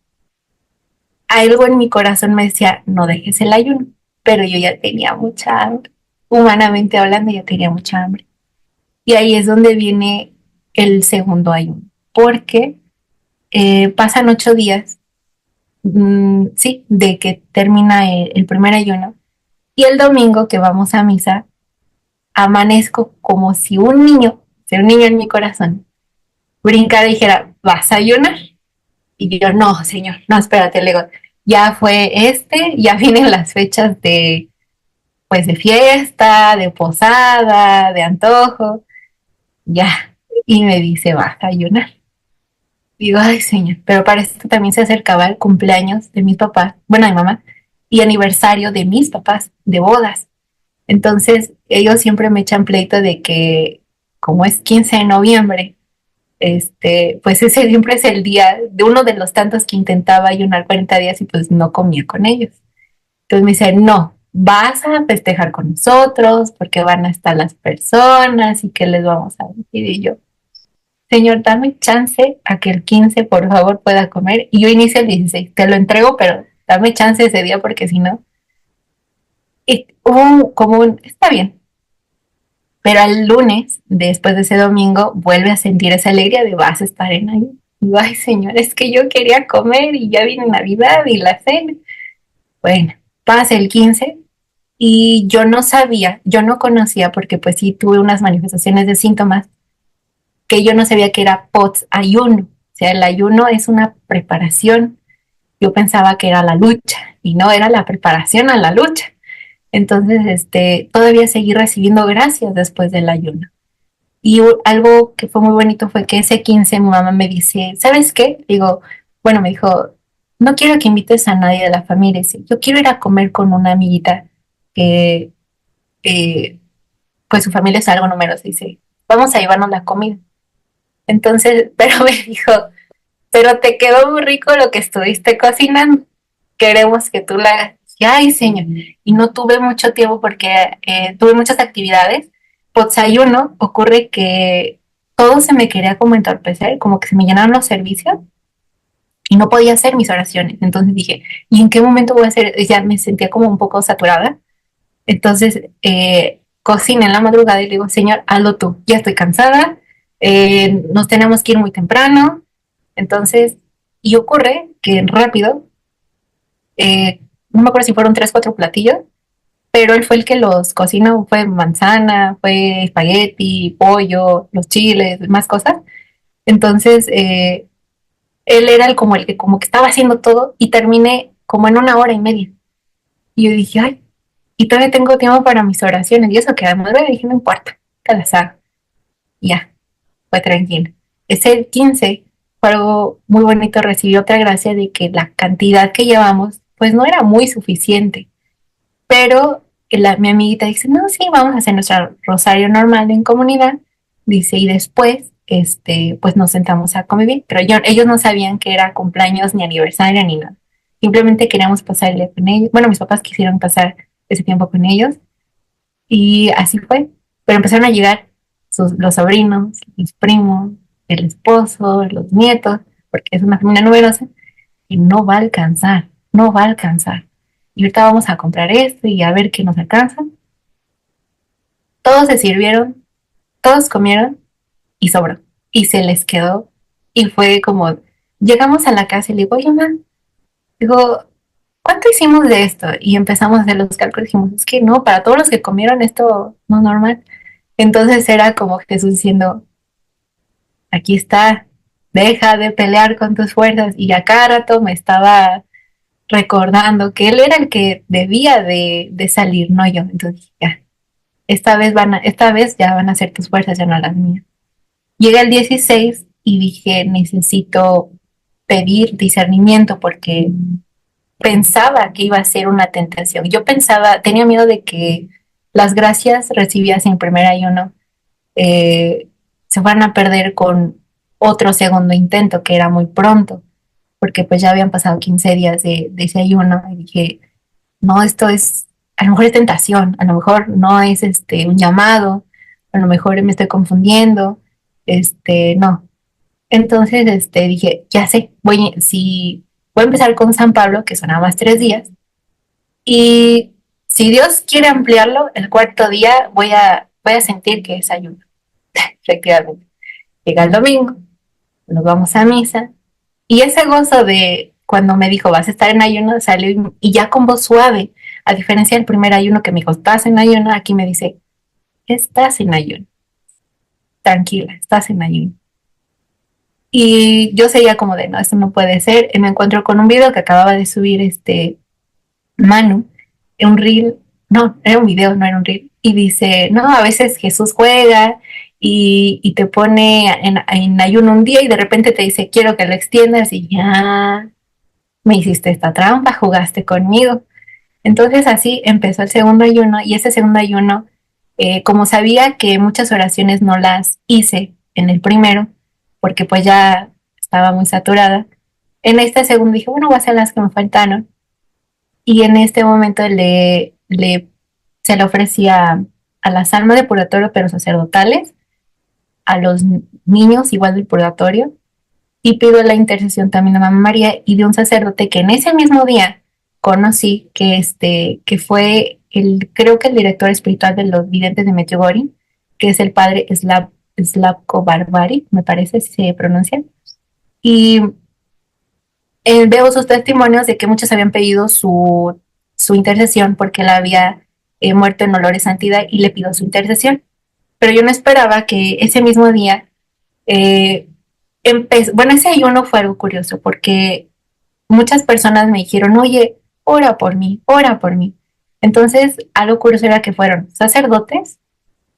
algo en mi corazón me decía, no dejes el ayuno, pero yo ya tenía mucha hambre, humanamente hablando, ya tenía mucha hambre. Y ahí es donde viene el segundo ayuno, porque pasan 8 días sí, de que termina el primer ayuno. Y el domingo que vamos a misa, amanezco como si un niño en mi corazón, brincara y dijera, ¿vas a ayunar? Y yo, no, señor, no, espérate, le digo, ya fue ya vienen las fechas pues, de fiesta, de posada, de antojo, ya. Y me dice, vas a ayunar. Digo, ay, señor, pero para esto también se acercaba el cumpleaños de mis papás, bueno, de mi mamá, y aniversario de mis papás, de bodas. Entonces, ellos siempre me echan pleito de que, como es 15 de noviembre, pues ese siempre es el día de uno de los tantos que intentaba ayunar 40 días y pues no comía con ellos. Entonces me dice, no, vas a festejar con nosotros porque van a estar las personas y que les vamos a decir. Y yo, señor, dame chance a que el 15 por favor pueda comer. Y yo inicio el 16, te lo entrego, pero dame chance ese día porque si no. Y hubo está bien, pero al lunes, después de ese domingo, vuelve a sentir esa alegría de vas a estar en ahí. Y yo, ay, señor, es que yo quería comer y ya viene Navidad y la cena. Bueno, pasa el 15 y yo no sabía, yo no conocía, porque pues sí tuve unas manifestaciones de síntomas, que yo no sabía que era post ayuno. O sea, el ayuno es una preparación. Yo pensaba que era la lucha y no era la preparación a la lucha. Entonces, todavía seguí recibiendo gracias después del ayuno. Y algo que fue muy bonito fue que ese 15 mi mamá me dice, ¿sabes qué? Digo, bueno, me dijo, no quiero que invites a nadie de la familia. Dice, yo quiero ir a comer con una amiguita que, eh, pues su familia es algo numerosa. Dice, vamos a llevarnos la comida. Entonces, pero me dijo, pero te quedó muy rico lo que estuviste cocinando. Queremos que tú la hagas. Y, ay, señor. Y no tuve mucho tiempo porque tuve muchas actividades. Potsayuno ocurre que todo se me quería como entorpecer, como que se me llenaron los servicios y no podía hacer mis oraciones. Entonces dije, ¿y en qué momento voy a hacer? Ya me sentía como un poco saturada. Entonces cocina en la madrugada y le digo, señor, hazlo tú. Ya estoy cansada, nos tenemos que ir muy temprano. Entonces, y ocurre que rápido, no me acuerdo si fueron tres, cuatro platillos, pero él fue el que los cocinó, fue manzana, fue espagueti, pollo, los chiles, más cosas. Entonces, él era el que como que estaba haciendo todo y terminé como en una hora y media. Y yo dije, ay, y todavía tengo tiempo para mis oraciones. Y eso que además me dije, no importa, te las hago. Y ya, fue tranquilo. Ese 15 fue algo muy bonito, recibí otra gracia de que la cantidad que llevamos, pues no era muy suficiente. Pero mi amiguita dice, no, sí, vamos a hacer nuestro rosario normal en comunidad. Dice, y después, pues nos sentamos a convivir. Pero ellos no sabían que era cumpleaños ni aniversario ni nada. Simplemente queríamos pasar el día con ellos. Bueno, mis papás quisieron pasar ese tiempo con ellos y así fue. Pero empezaron a llegar los sobrinos, los primos, el esposo, los nietos, porque es una familia numerosa y no va a alcanzar, no va a alcanzar. Y ahorita vamos a comprar esto y a ver qué nos alcanza. Todos se sirvieron, todos comieron y sobró. Y se les quedó. Y fue como, llegamos a la casa y le digo, oye, mamá, digo, ¿cuánto hicimos de esto? Y empezamos a hacer los cálculos y dijimos, es que no, para todos los que comieron esto no es normal. Entonces era como Jesús diciendo, aquí está, deja de pelear con tus fuerzas. Y a cada rato me estaba recordando que él era el que debía de salir, no yo. Entonces, ya, esta vez ya van a ser tus fuerzas, ya no las mías. Llega el 16 y dije, necesito pedir discernimiento porque pensaba que iba a ser una tentación. Yo pensaba, tenía miedo de que las gracias recibidas en primer ayuno se van a perder con otro segundo intento, que era muy pronto, porque pues ya habían pasado 15 días de ese ayuno y dije, no, esto es, a lo mejor es tentación, a lo mejor no es un llamado, a lo mejor me estoy confundiendo, no. Entonces, dije, ya sé, si voy a empezar con San Pablo, que son nada más 3 días, y si Dios quiere ampliarlo, el cuarto día voy a sentir que es ayuno, efectivamente. Llega el domingo, nos vamos a misa, y ese gozo de cuando me dijo, vas a estar en ayuno, salió y ya con voz suave, a diferencia del primer ayuno que me dijo, estás en ayuno, aquí me dice, estás en ayuno, tranquila, estás en ayuno. Y yo seguía como de, no, esto no puede ser. Y me encuentro con un video que acababa de subir Manu, un reel, no, era un video, no era un reel. Y dice, no, a veces Jesús juega y te pone en ayuno un día y de repente te dice, quiero que lo extiendas y ya me hiciste esta trampa, jugaste conmigo. Entonces así empezó el segundo ayuno y ese segundo ayuno, como sabía que muchas oraciones no las hice en el primero, porque pues ya estaba muy saturada, en este segundo dije, bueno, voy a hacer las que me faltaron. Y en este momento se le ofrecía a las almas de purgatorio, pero sacerdotales, a los niños igual del purgatorio, y pido la intercesión también de Mamá María y de un sacerdote que en ese mismo día conocí, que fue creo que el director espiritual de los videntes de Medjugorje, que es el padre Slavko Barbari, me parece si se pronuncia. Y veo sus testimonios de que muchos habían pedido su intercesión porque él había muerto en olor de santidad y le pido su intercesión. Pero yo no esperaba que ese mismo día eh, bueno, ese ayuno fue algo curioso porque muchas personas me dijeron, oye, ora por mí, ora por mí. Entonces, algo curioso era que fueron sacerdotes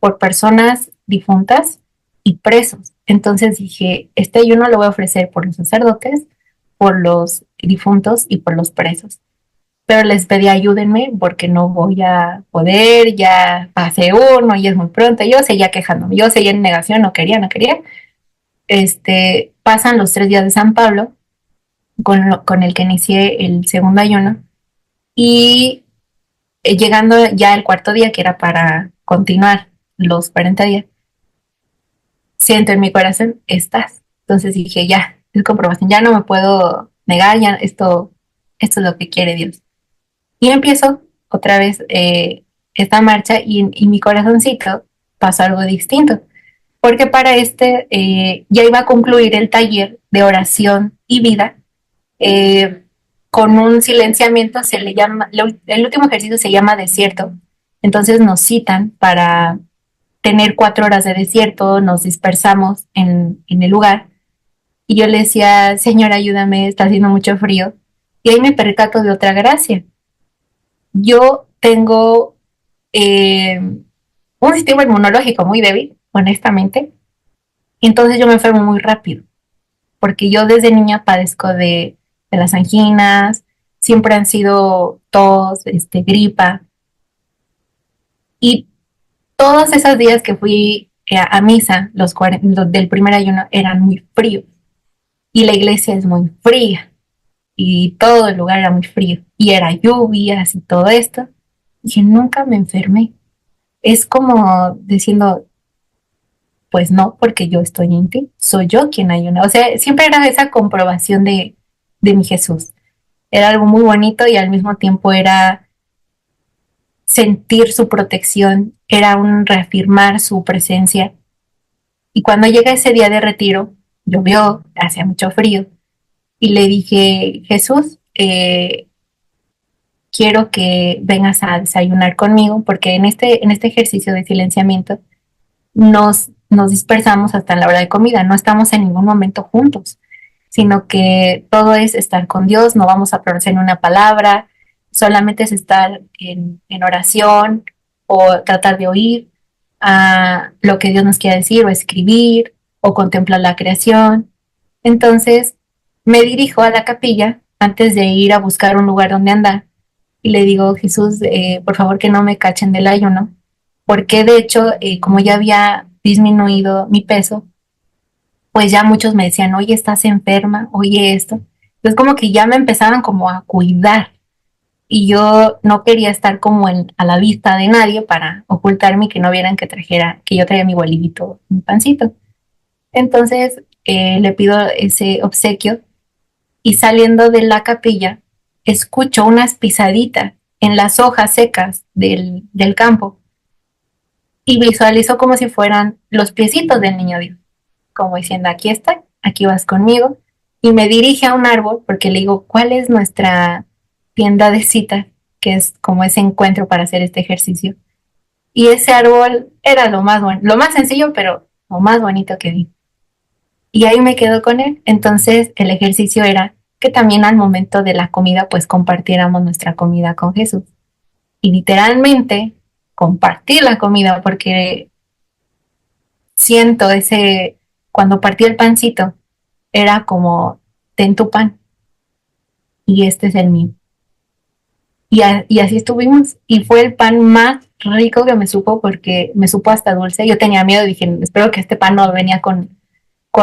por personas difuntas y presos. Entonces dije, este ayuno lo voy a ofrecer por los sacerdotes, por los difuntos y por los presos. Pero les pedí ayúdenme porque no voy a poder, ya pasé uno y es muy pronto. Yo seguía quejándome, yo seguía en negación, no quería, no quería. Pasan los 3 días de San Pablo con el que inicié el segundo ayuno y llegando ya el cuarto día, que era para continuar los 40 días, siento en mi corazón, estás. Entonces dije, ya, es comprobación, ya no me puedo negar, ya esto es lo que quiere Dios. Y empiezo otra vez esta marcha y mi corazoncito pasó algo distinto, porque para ya iba a concluir el taller de oración y vida eh, con un silenciamiento, se le llama, el último ejercicio se llama desierto, entonces nos citan para tener 4 horas de desierto, nos dispersamos en el lugar y yo le decía, Señor, ayúdame, está haciendo mucho frío. Y ahí me percato de otra gracia. Yo tengo eh, un sistema inmunológico muy débil, honestamente, y entonces yo me enfermo muy rápido, porque yo desde niña padezco de las anginas, siempre han sido tos, gripa, y todos esos días que fui a misa, los del primer ayuno, eran muy fríos, y la iglesia es muy fría, y todo el lugar era muy frío, y era lluvias y todo esto, y que nunca me enfermé. Es como diciendo, pues no, porque yo estoy en ti, soy yo quien ayuna. O sea, siempre era esa comprobación de mi Jesús. Era algo muy bonito y al mismo tiempo era sentir su protección, era un reafirmar su presencia. Y cuando llega ese día de retiro, llovió, hacía mucho frío, y le dije, Jesús, quiero que vengas a desayunar conmigo, porque en este ejercicio de silenciamiento nos dispersamos hasta la hora de comida, no estamos en ningún momento juntos, sino que todo es estar con Dios, no vamos a pronunciar una palabra, solamente es estar en oración o tratar de oír lo que Dios nos quiere decir o escribir o contemplar la creación. Entonces me dirijo a la capilla antes de ir a buscar un lugar donde andar y le digo, Jesús, por favor que no me cachen del ayuno, porque de hecho, como ya había disminuido mi peso, pues ya muchos me decían, oye, estás enferma, oye esto. Entonces como que ya me empezaban como a cuidar y yo no quería estar como a la vista de nadie para ocultarme y que no vieran que yo traía mi bolillito, mi pancito. Entonces le pido ese obsequio y saliendo de la capilla escucho unas pisaditas en las hojas secas del campo y visualizo como si fueran los piecitos del niño Dios, como diciendo, aquí está, aquí vas conmigo. y me dirige a un árbol porque le digo, ¿cuál es nuestra tienda de citas? Que es como ese encuentro para hacer este ejercicio. Y ese árbol era lo más bueno, lo más sencillo, pero lo más bonito que vi. Y ahí me quedo con él. Entonces el ejercicio era que también al momento de la comida, pues compartiéramos nuestra comida con Jesús. Y literalmente compartir la comida, porque siento ese, cuando partí el pancito, era como, ten tu pan y este es el mío. Y así estuvimos. Y fue el pan más rico que me supo porque me supo hasta dulce. Yo tenía miedo, dije, espero que este pan no venía con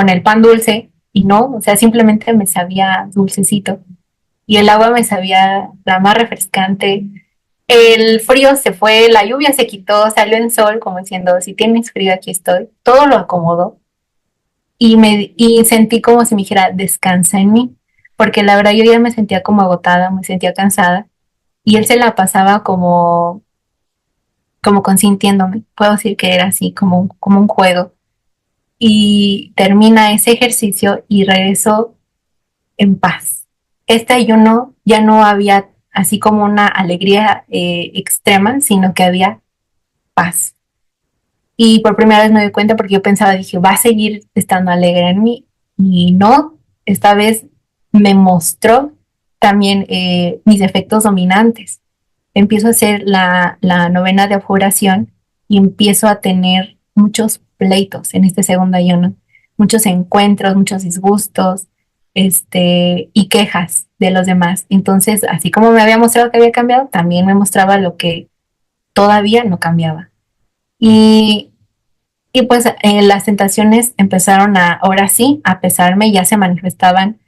el pan dulce. Y no, o sea, simplemente me sabía dulcecito. Y el agua me sabía la más refrescante. El frío se fue, la lluvia se quitó, salió el sol, como diciendo, si tienes frío, aquí estoy. Todo lo acomodó. Y sentí como si me dijera, descansa en mí. Porque la verdad yo ya me sentía como agotada, me sentía cansada y él se la pasaba como consintiéndome. Puedo decir que era así, como un juego. Y termina ese ejercicio y regreso en paz. Este ayuno ya no había así como una alegría extrema, sino que había paz. Y por primera vez me doy cuenta porque yo pensaba, dije, va a seguir estando alegre en mí. Y no, esta vez me mostró también mis efectos dominantes. Empiezo a hacer la novena de oración y empiezo a tener muchos pleitos en este segundo ayuno, muchos encuentros, muchos disgustos, y quejas de los demás. Entonces, así como me había mostrado que había cambiado, también me mostraba lo que todavía no cambiaba. Y, y pues las tentaciones empezaron a, ahora sí, a pesarme, ya se manifestaban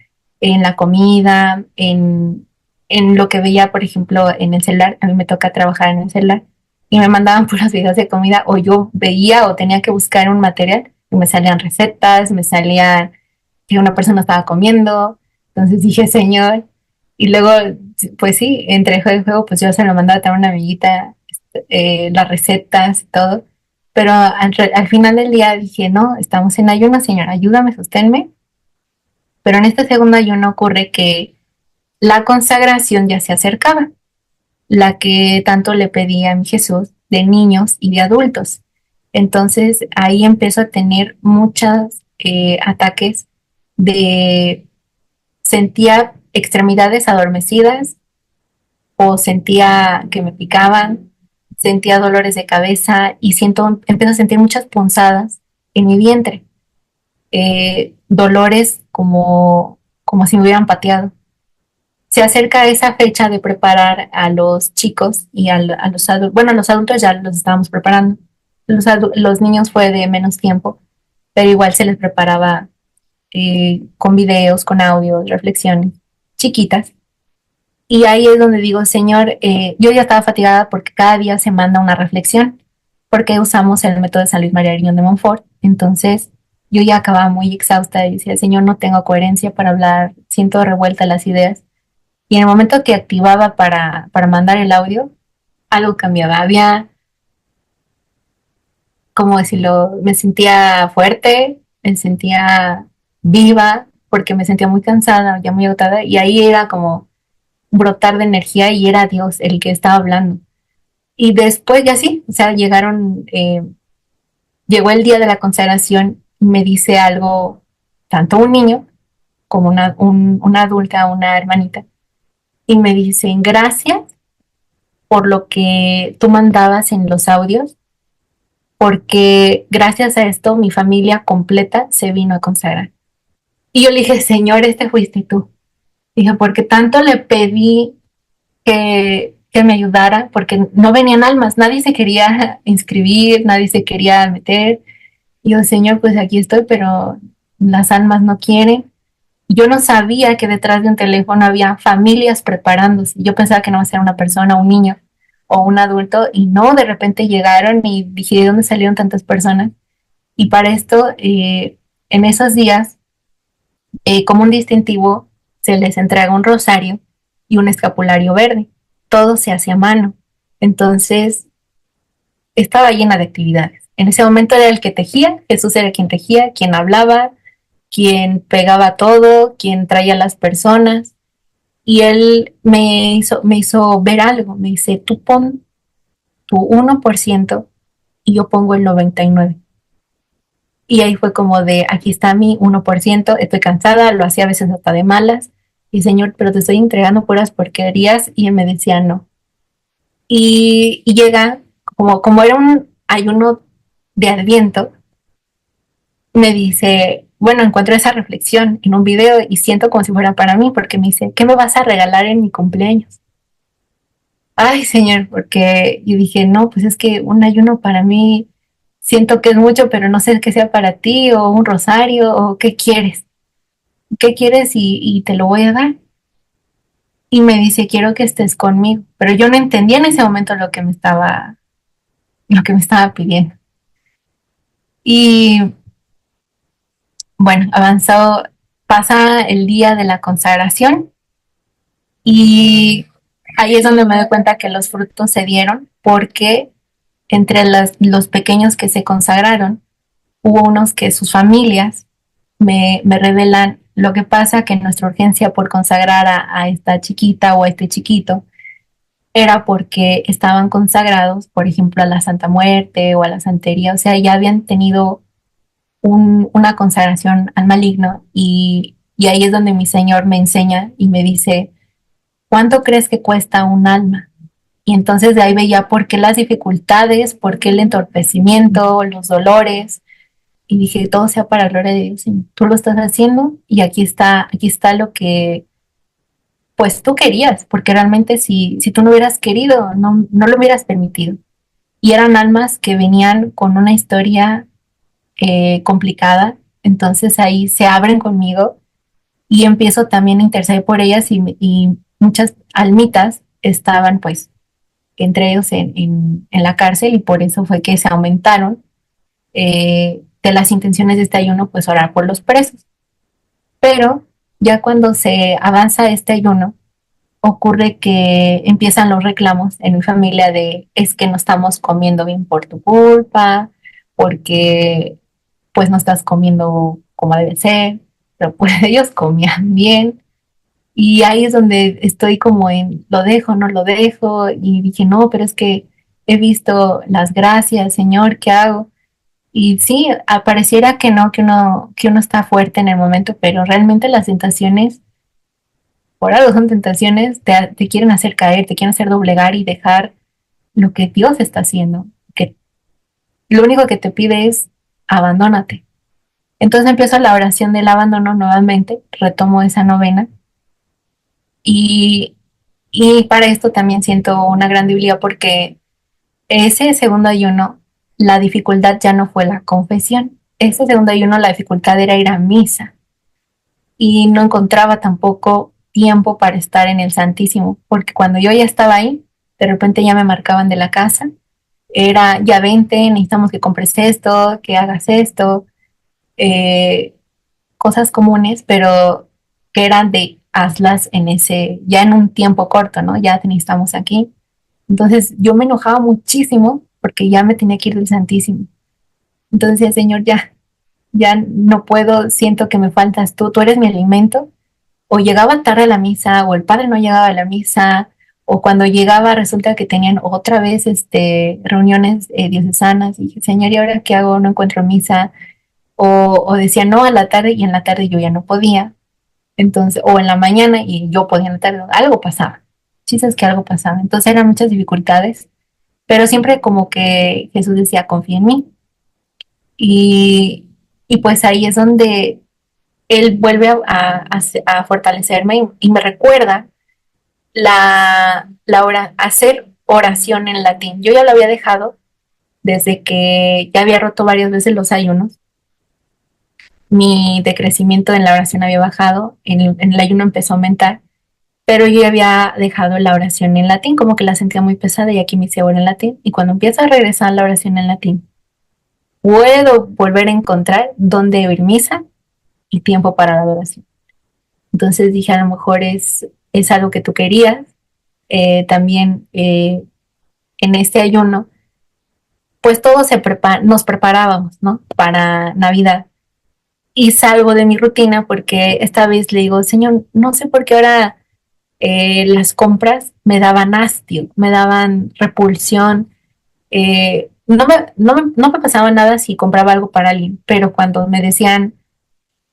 en la comida, en lo que veía, por ejemplo, en el celular. A mí me toca trabajar en el celular y me mandaban puros videos de comida o yo veía o tenía que buscar un material y me salían recetas, me salían que una persona estaba comiendo. Entonces dije, Señor, y luego, pues sí, entre juego y juego, pues yo se lo mandaba a una amiguita, las recetas y todo. Pero al final del día dije, no, estamos en ayuno, Señor, ayúdame, sosténme. Pero en este segundo ayuno ocurre que la consagración ya se acercaba, la que tanto le pedía a mi Jesús de niños y de adultos. Entonces ahí empezó a tener muchos ataques de, sentía extremidades adormecidas o sentía que me picaban, sentía dolores de cabeza y empiezo a sentir muchas punzadas en mi vientre, dolores como si me hubieran pateado. Se acerca esa fecha de preparar a los chicos y a los adultos. Bueno, a los adultos ya los estábamos preparando. Los niños fue de menos tiempo, pero igual se les preparaba con videos, con audios, reflexiones chiquitas. Y ahí es donde digo, Señor, yo ya estaba fatigada porque cada día se manda una reflexión, porque usamos el método de San Luis María Griñón de Montfort. Entonces, yo ya acababa muy exhausta y decía, Señor, no tengo coherencia para hablar, siento revueltas las ideas. Y en el momento que activaba para mandar el audio, algo cambiaba. Había, ¿cómo decirlo? Me sentía fuerte, me sentía viva, porque me sentía muy cansada, ya muy agotada, y ahí era como brotar de energía y era Dios el que estaba hablando. Y después ya sí, o sea, llegó el día de la consagración y me dice algo, tanto un niño como una adulta, una hermanita, y me dicen, gracias por lo que tú mandabas en los audios, porque gracias a esto mi familia completa se vino a consagrar. Y yo le dije, Señor, este fuiste tú. Dije, porque tanto le pedí que me ayudara, porque no venían almas, nadie se quería inscribir, nadie se quería meter. Y yo, Señor, pues aquí estoy, pero las almas no quieren. Yo no sabía que detrás de un teléfono había familias preparándose. Yo pensaba que no iba a ser una persona, un niño o un adulto, y no, de repente llegaron y dije, ¿de dónde salieron tantas personas? Y para esto, en esos días, como un distintivo, se les entrega un rosario y un escapulario verde. Todo se hace a mano. Entonces, estaba llena de actividades. En ese momento era el que tejía, Jesús era quien tejía, quien hablaba, quien pegaba todo, quien traía a las personas. Y él me hizo ver algo, me dice, tú pon tu 1% y yo pongo el 99%. Y ahí fue como de, aquí está mi 1%, estoy cansada, lo hacía a veces hasta de malas. Y señor, pero te estoy entregando puras porquerías. Y él me decía, no. Y llega, como era un ayuno de Adviento, me dice, bueno, encuentro esa reflexión en un video y siento como si fuera para mí, porque me dice, ¿qué me vas a regalar en mi cumpleaños? Ay, señor, porque yo dije, no, pues es que un ayuno para mí siento que es mucho, pero no sé qué sea para ti, o un rosario, o qué quieres y te lo voy a dar. Y me dice, quiero que estés conmigo, pero yo no entendía en ese momento lo que me estaba pidiendo. Y bueno, avanzado, pasa el día de la consagración y ahí es donde me doy cuenta que los frutos se dieron porque entre los pequeños que se consagraron, hubo unos que sus familias me revelan lo que pasa, que nuestra urgencia por consagrar a esta chiquita o a este chiquito era porque estaban consagrados, por ejemplo, a la Santa Muerte o a la Santería, o sea, ya habían tenido una consagración al maligno y ahí es donde mi Señor me enseña y me dice, ¿cuánto crees que cuesta un alma? Y entonces de ahí veía por qué las dificultades, por qué el entorpecimiento, los dolores, y dije, todo sea para la gloria de Dios, Señor. Tú lo estás haciendo y aquí está lo que pues tú querías, porque realmente si tú no hubieras querido, no lo hubieras permitido. Y eran almas que venían con una historia complicada, entonces ahí se abren conmigo y empiezo también a interceder por ellas y muchas almitas estaban pues entre ellos en la cárcel y por eso fue que se aumentaron de las intenciones de este ayuno, pues orar por los presos. Pero ya cuando se avanza este ayuno, ocurre que empiezan los reclamos en mi familia de es que no estamos comiendo bien por tu culpa, porque pues no estás comiendo como debe ser, pero pues ellos comían bien. Y ahí es donde estoy como en lo dejo, no lo dejo, y dije, no, pero es que he visto las gracias, Señor, ¿qué hago? Y sí, pareciera que uno está fuerte en el momento, pero realmente las tentaciones, por algo son tentaciones, te quieren hacer caer, te quieren hacer doblegar y dejar lo que Dios está haciendo, que lo único que te pide es abandónate. Entonces empiezo la oración del abandono nuevamente, retomo esa novena y, y para esto también siento una gran debilidad porque ese segundo ayuno, la dificultad ya no fue la confesión. Ese segundo ayuno, la dificultad era ir a misa y no encontraba tampoco tiempo para estar en el Santísimo, porque cuando yo ya estaba ahí, de repente ya me marcaban de la casa, era ya vente, necesitamos que compres esto, que hagas esto, eh, cosas comunes, pero que eran de hazlas en ya en un tiempo corto, ¿no? Ya te necesitamos aquí. Entonces yo me enojaba muchísimo porque ya me tenía que ir del Santísimo. Entonces decía, Señor, ya no puedo, siento que me faltas tú eres mi alimento. O llegaba tarde a la misa, o el padre no llegaba a la misa, o cuando llegaba resulta que tenían otra vez reuniones diocesanas, y dije, Señor, ¿y ahora qué hago? No encuentro misa, o decía no a la tarde, y en la tarde yo ya no podía, entonces, o en la mañana y yo podía en la tarde, algo pasaba, chisas que algo pasaba, entonces eran muchas dificultades, pero siempre como que Jesús decía, confía en mí, y, y pues ahí es donde Él vuelve a fortalecerme y me recuerda hacer oración en latín. Yo ya lo había dejado desde que ya había roto varias veces los ayunos. Mi decrecimiento en la oración había bajado, en el ayuno empezó a aumentar, pero yo ya había dejado la oración en latín, como que la sentía muy pesada y aquí me hice ahora en latín. Y cuando empieza a regresar la oración en latín, puedo volver a encontrar dónde oír misa y tiempo para la adoración. Entonces dije, a lo mejor es algo que tú querías. También en este ayuno, pues todos nos preparábamos, ¿no? Para Navidad. y salgo de mi rutina porque esta vez le digo, Señor, no sé por qué ahora las compras me daban hastio, me daban repulsión. No me pasaba nada si compraba algo para alguien, pero cuando me decían,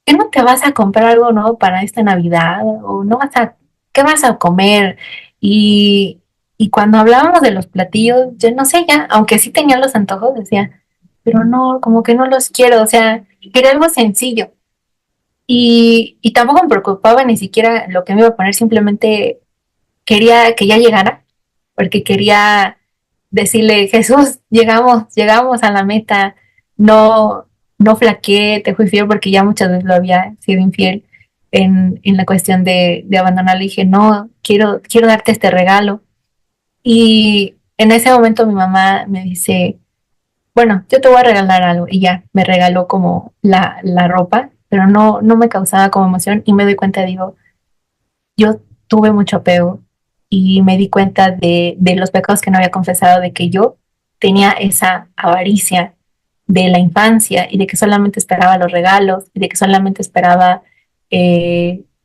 ¿qué no te vas a comprar algo nuevo para esta Navidad? ¿O no vas a, qué vas a comer? Y, y cuando hablábamos de los platillos, yo no sé ya, aunque sí tenía los antojos, decía, pero no, como que no los quiero, o sea, quería algo sencillo. Y tampoco me preocupaba ni siquiera lo que me iba a poner, simplemente quería que ya llegara, porque quería decirle, Jesús, llegamos a la meta, no, no flaqueé, te fui fiel, porque ya muchas veces lo había sido infiel en la cuestión de abandonar. Le dije, no, quiero darte este regalo. Y en ese momento mi mamá me dice, bueno, yo te voy a regalar algo. Y ya, me regaló como la ropa, pero no me causaba como emoción y me doy cuenta, digo, yo tuve mucho apego y me di cuenta de los pecados que no había confesado, de que yo tenía esa avaricia de la infancia y de que solamente esperaba los regalos y de que solamente esperaba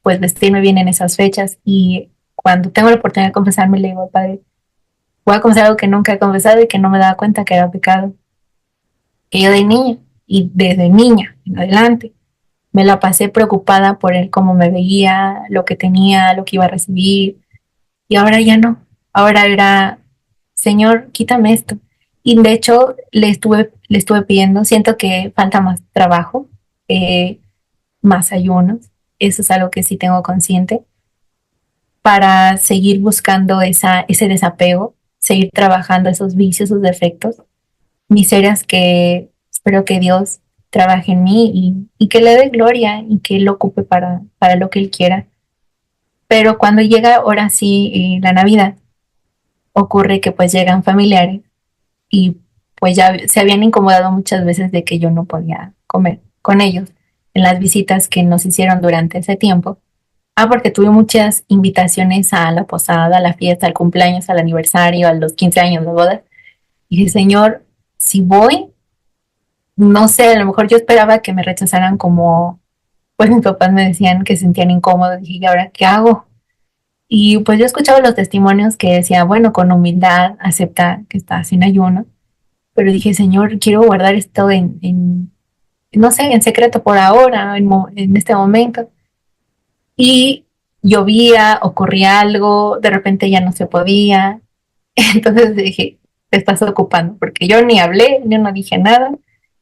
pues vestirme bien en esas fechas. Y cuando tengo la oportunidad de confesarme, le digo, Padre, voy a confesar algo que nunca he confesado y que no me daba cuenta que era pecado, que yo de niña y desde niña en adelante me la pasé preocupada por él, cómo me veía, lo que tenía, lo que iba a recibir, y ahora ya no. Ahora era, Señor, quítame esto. Y de hecho le estuve pidiendo, siento que falta más trabajo, eh, más ayunos. Eso es algo que sí tengo consciente para seguir buscando ese desapego, seguir trabajando esos vicios, esos defectos, miserias que espero que Dios trabaje en mí y que le dé gloria y que Él lo ocupe para lo que Él quiera. Pero cuando llega ahora sí la Navidad, ocurre que pues llegan familiares y pues ya se habían incomodado muchas veces de que yo no podía comer con ellos en las visitas que nos hicieron durante ese tiempo. Ah, porque tuve muchas invitaciones a la posada, a la fiesta, al cumpleaños, al aniversario, a los 15 años de boda. Y dije, Señor, si voy, no sé, a lo mejor yo esperaba que me rechazaran como, pues mis papás me decían que se sentían incómodos. Dije, ¿y ahora qué hago? Y pues yo escuchaba los testimonios que decía, bueno, con humildad acepta que estás en ayuno, pero dije, Señor, quiero guardar esto no sé, en secreto por ahora, en este momento. Y llovía, ocurría algo, de repente ya no se podía. Entonces dije, te estás ocupando, porque yo ni hablé, yo no dije nada,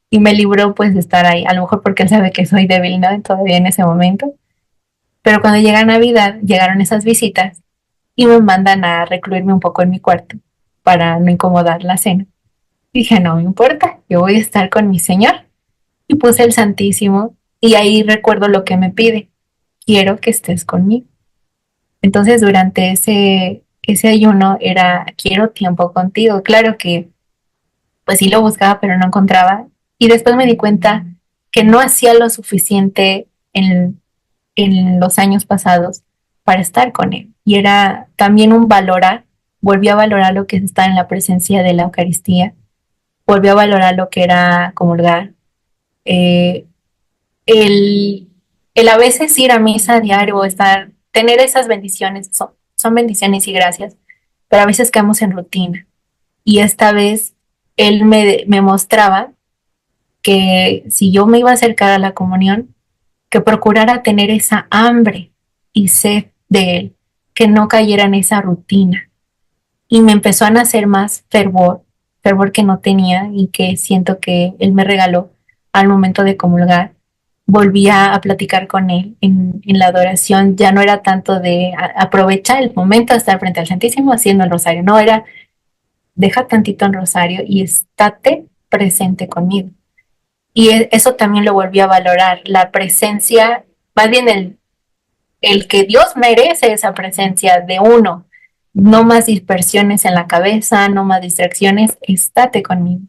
y me libró pues de estar ahí, a lo mejor porque él sabe que soy débil, ¿no? Todavía en ese momento. Pero cuando llega Navidad, llegaron esas visitas y me mandan a recluirme un poco en mi cuarto para no incomodar la cena. Dije, no me importa, yo voy a estar con mi Señor. Y puse el Santísimo y ahí recuerdo lo que me pide, quiero que estés conmigo. Entonces durante ese ayuno era, quiero tiempo contigo. Claro que pues sí lo buscaba, pero no encontraba. Y después me di cuenta que no hacía lo suficiente en los años pasados para estar con él. Y era también un valorar, volví a valorar lo que es estar en la presencia de la Eucaristía, volví a valorar lo que era comulgar, eh, el, el a veces ir a misa a diario, estar, tener esas bendiciones, son bendiciones y gracias, pero a veces caemos en rutina. Y esta vez él me mostraba que si yo me iba a acercar a la comunión, que procurara tener esa hambre y sed de él, que no cayera en esa rutina. Y me empezó a nacer más fervor, fervor que no tenía y que siento que él me regaló al momento de comulgar. Volví a platicar con él en la adoración, ya no era tanto de aprovechar el momento de estar frente al Santísimo haciendo el rosario, no era deja tantito el rosario y estate presente conmigo. Y eso también lo volví a valorar, la presencia, más bien el que Dios merece esa presencia de uno, no más dispersiones en la cabeza, no más distracciones, estate conmigo.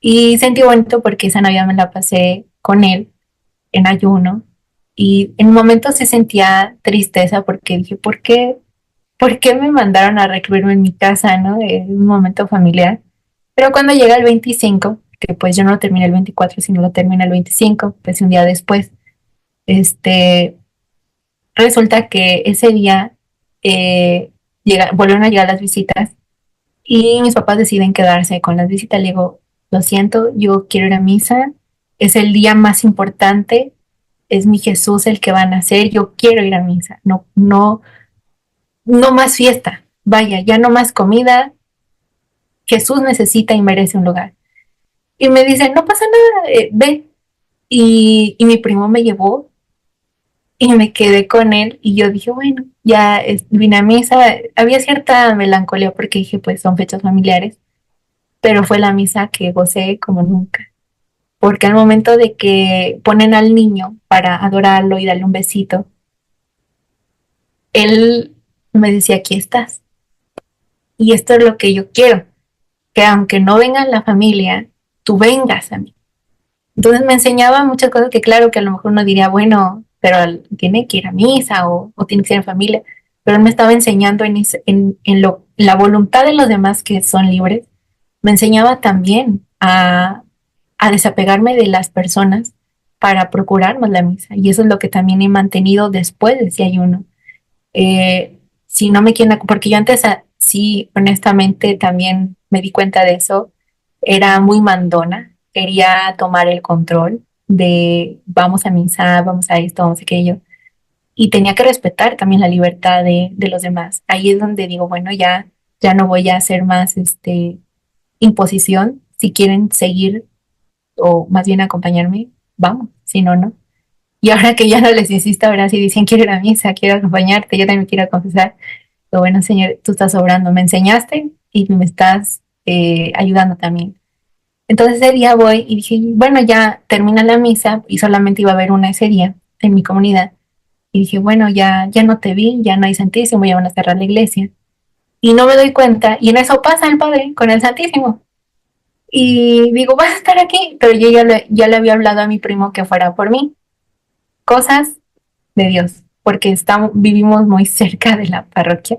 Y sentí bonito porque esa Navidad me la pasé con él en ayuno y en un momento se sentía tristeza porque dije, ¿por qué me mandaron a recluirme en mi casa, ¿no? En un momento familiar. Pero cuando llega el 25, porque pues yo no lo terminé el 24, sino lo terminé el 25, pues un día después. Este, resulta que ese día volvieron a llegar las visitas y mis papás deciden quedarse con las visitas. Le digo, lo siento, yo quiero ir a misa, es el día más importante, es mi Jesús el que van a hacer, yo quiero ir a misa, no, no, no más fiesta, vaya, ya no más comida, Jesús necesita y merece un lugar. Y me dicen, no pasa nada, ve. Y mi primo me llevó y me quedé con él y yo dije, bueno, ya vine a misa, había cierta melancolía porque dije, pues son fechas familiares, pero fue la misa que gocé como nunca, porque al momento de que ponen al niño para adorarlo y darle un besito, él me decía, aquí estás, y esto es lo que yo quiero, que aunque no venga la familia, tú vengas a mí. Entonces me enseñaba muchas cosas que claro que a lo mejor uno diría, bueno, pero tiene que ir a misa o tiene que ser en familia, pero él me estaba enseñando la voluntad de los demás que son libres, me enseñaba también a desapegarme de las personas para procurarnos la misa. Y eso es lo que también he mantenido después de ese ayuno. Si no me quieren, porque yo antes sí, honestamente, también me di cuenta de eso, era muy mandona, quería tomar el control de vamos a misa, vamos a esto, vamos a aquello, y tenía que respetar también la libertad de los demás. Ahí es donde digo, bueno, ya no voy a hacer más imposición, si quieren seguir o más bien acompañarme, vamos, si no, no. Y ahora que ya no les insisto, ahora sí dicen, quiero ir a misa, quiero acompañarte, yo también quiero confesar. Pero bueno, Señor, tú estás obrando, me enseñaste y me estás ayudando también. Entonces ese día voy y dije, bueno, ya termina la misa y solamente iba a haber una ese día en mi comunidad. Y dije, bueno, ya no te vi, ya no hay santísimo, ya van a cerrar la iglesia. Y no me doy cuenta, y en eso pasa el padre con el santísimo. Y digo, vas a estar aquí, pero yo ya le había hablado a mi primo que fuera por mí. Cosas de Dios, porque vivimos muy cerca de la parroquia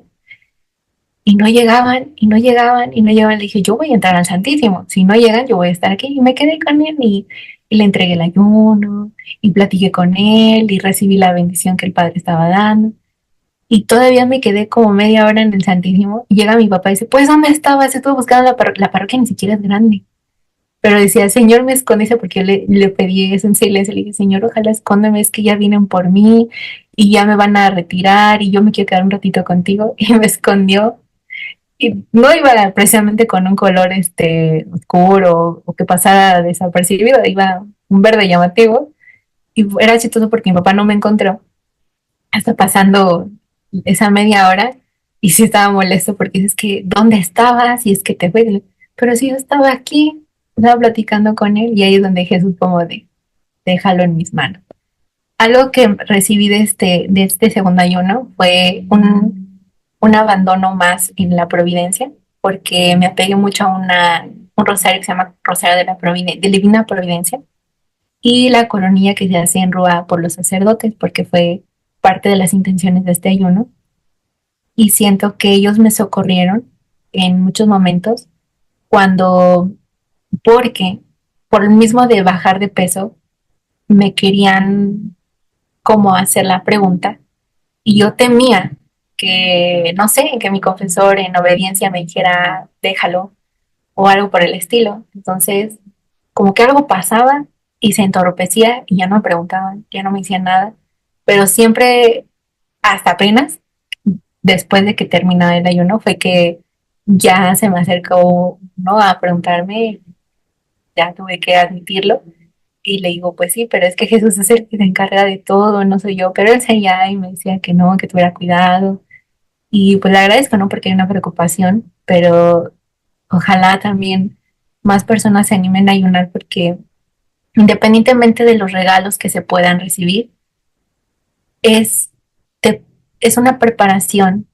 y no llegaban, y no llegaban, y no llegaban. Le dije, yo voy a entrar al Santísimo, si no llegan, yo voy a estar aquí. Y me quedé con él y le entregué el ayuno, y platiqué con él, y recibí la bendición que el Padre estaba dando. Y todavía me quedé como media hora en el Santísimo, y llega mi papá y dice, pues, ¿dónde estabas? Estuve buscando la parroquia, ni siquiera es grande. Pero decía, Señor, me esconde, porque yo le pedí eso en silencio, le dije, Señor, ojalá escóndeme, es que ya vienen por mí y ya me van a retirar y yo me quiero quedar un ratito contigo. Y me escondió y no iba precisamente con un color oscuro o que pasara desapercibido, iba un verde llamativo y era chistoso porque mi papá no me encontró hasta pasando esa media hora y sí estaba molesto porque dices que, ¿dónde estabas? Y es que te fue, pero sí yo estaba aquí, estaba platicando con él y ahí es donde Jesús como de, déjalo en mis manos. Algo que recibí de este segundo ayuno fue un abandono más en la providencia, porque me apegué mucho a un rosario que se llama Rosario de la de Divina Providencia y la coronilla que se hace en Rúa por los sacerdotes, porque fue parte de las intenciones de este ayuno. Y siento que ellos me socorrieron en muchos momentos cuando, porque por el mismo de bajar de peso, me querían como hacer la pregunta y yo temía que, no sé, que mi confesor en obediencia me dijera, déjalo o algo por el estilo. Entonces, como que algo pasaba y se entorpecía y ya no me preguntaban, ya no me decían nada, pero siempre, hasta apenas, después de que terminaba el ayuno, fue que ya se me acercó, ¿no? A preguntarme, ya tuve que admitirlo. Y le digo, pues sí, pero es que Jesús es el que se encarga de todo, no soy yo. Pero él seguía y me decía que no, que tuviera cuidado. Y pues le agradezco, ¿no? Porque hay una preocupación, pero ojalá también más personas se animen a ayunar porque independientemente de los regalos que se puedan recibir, es, te- es una preparación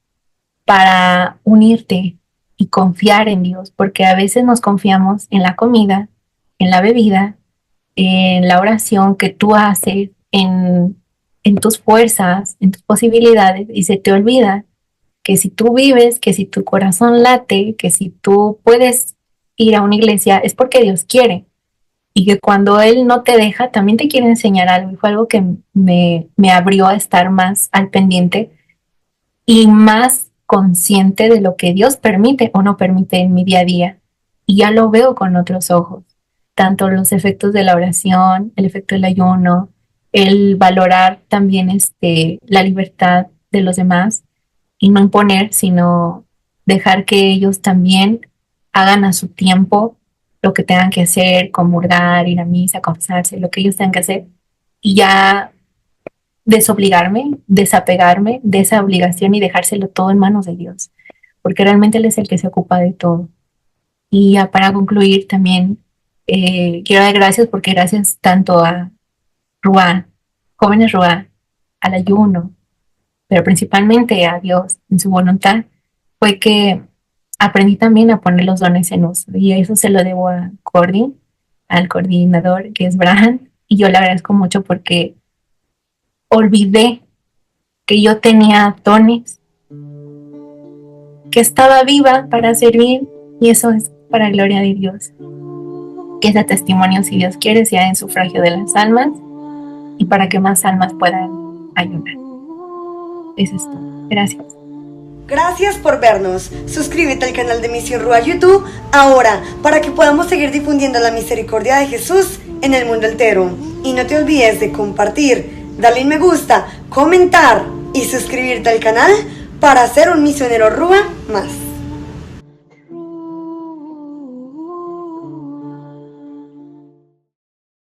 para unirte y confiar en Dios, porque a veces nos confiamos en la comida, en la bebida, en la oración que tú haces, en tus fuerzas, en tus posibilidades, y se te olvida que si tú vives, que si tu corazón late, que si tú puedes ir a una iglesia, es porque Dios quiere. y que cuando Él no te deja, también te quiere enseñar algo. Y fue algo que me abrió a estar más al pendiente y más consciente de lo que Dios permite o no permite en mi día a día. Y ya lo veo con otros ojos, tanto los efectos de la oración, el efecto del ayuno, el valorar también la libertad de los demás y no imponer, sino dejar que ellos también hagan a su tiempo lo que tengan que hacer, comulgar, ir a misa, confesarse, lo que ellos tengan que hacer, y ya desobligarme, desapegarme de esa obligación y dejárselo todo en manos de Dios, porque realmente Él es el que se ocupa de todo. Y ya para concluir también, quiero dar gracias porque gracias tanto a Ruá, jóvenes Ruá, al ayuno, pero principalmente a Dios en su voluntad, fue que aprendí también a poner los dones en uso. Y eso se lo debo a Cordy, al coordinador que es Brian, y yo le agradezco mucho porque olvidé que yo tenía dones, que estaba viva para servir, y eso es para gloria de Dios. Que ese testimonio, si Dios quiere, sea en sufragio de las almas y para que más almas puedan ayudar. Eso es todo. Gracias. Gracias por vernos. Suscríbete al canal de Misión Rúa YouTube ahora para que podamos seguir difundiendo la misericordia de Jesús en el mundo entero. Y no te olvides de compartir, darle un me gusta, comentar y suscribirte al canal para ser un misionero Rúa más.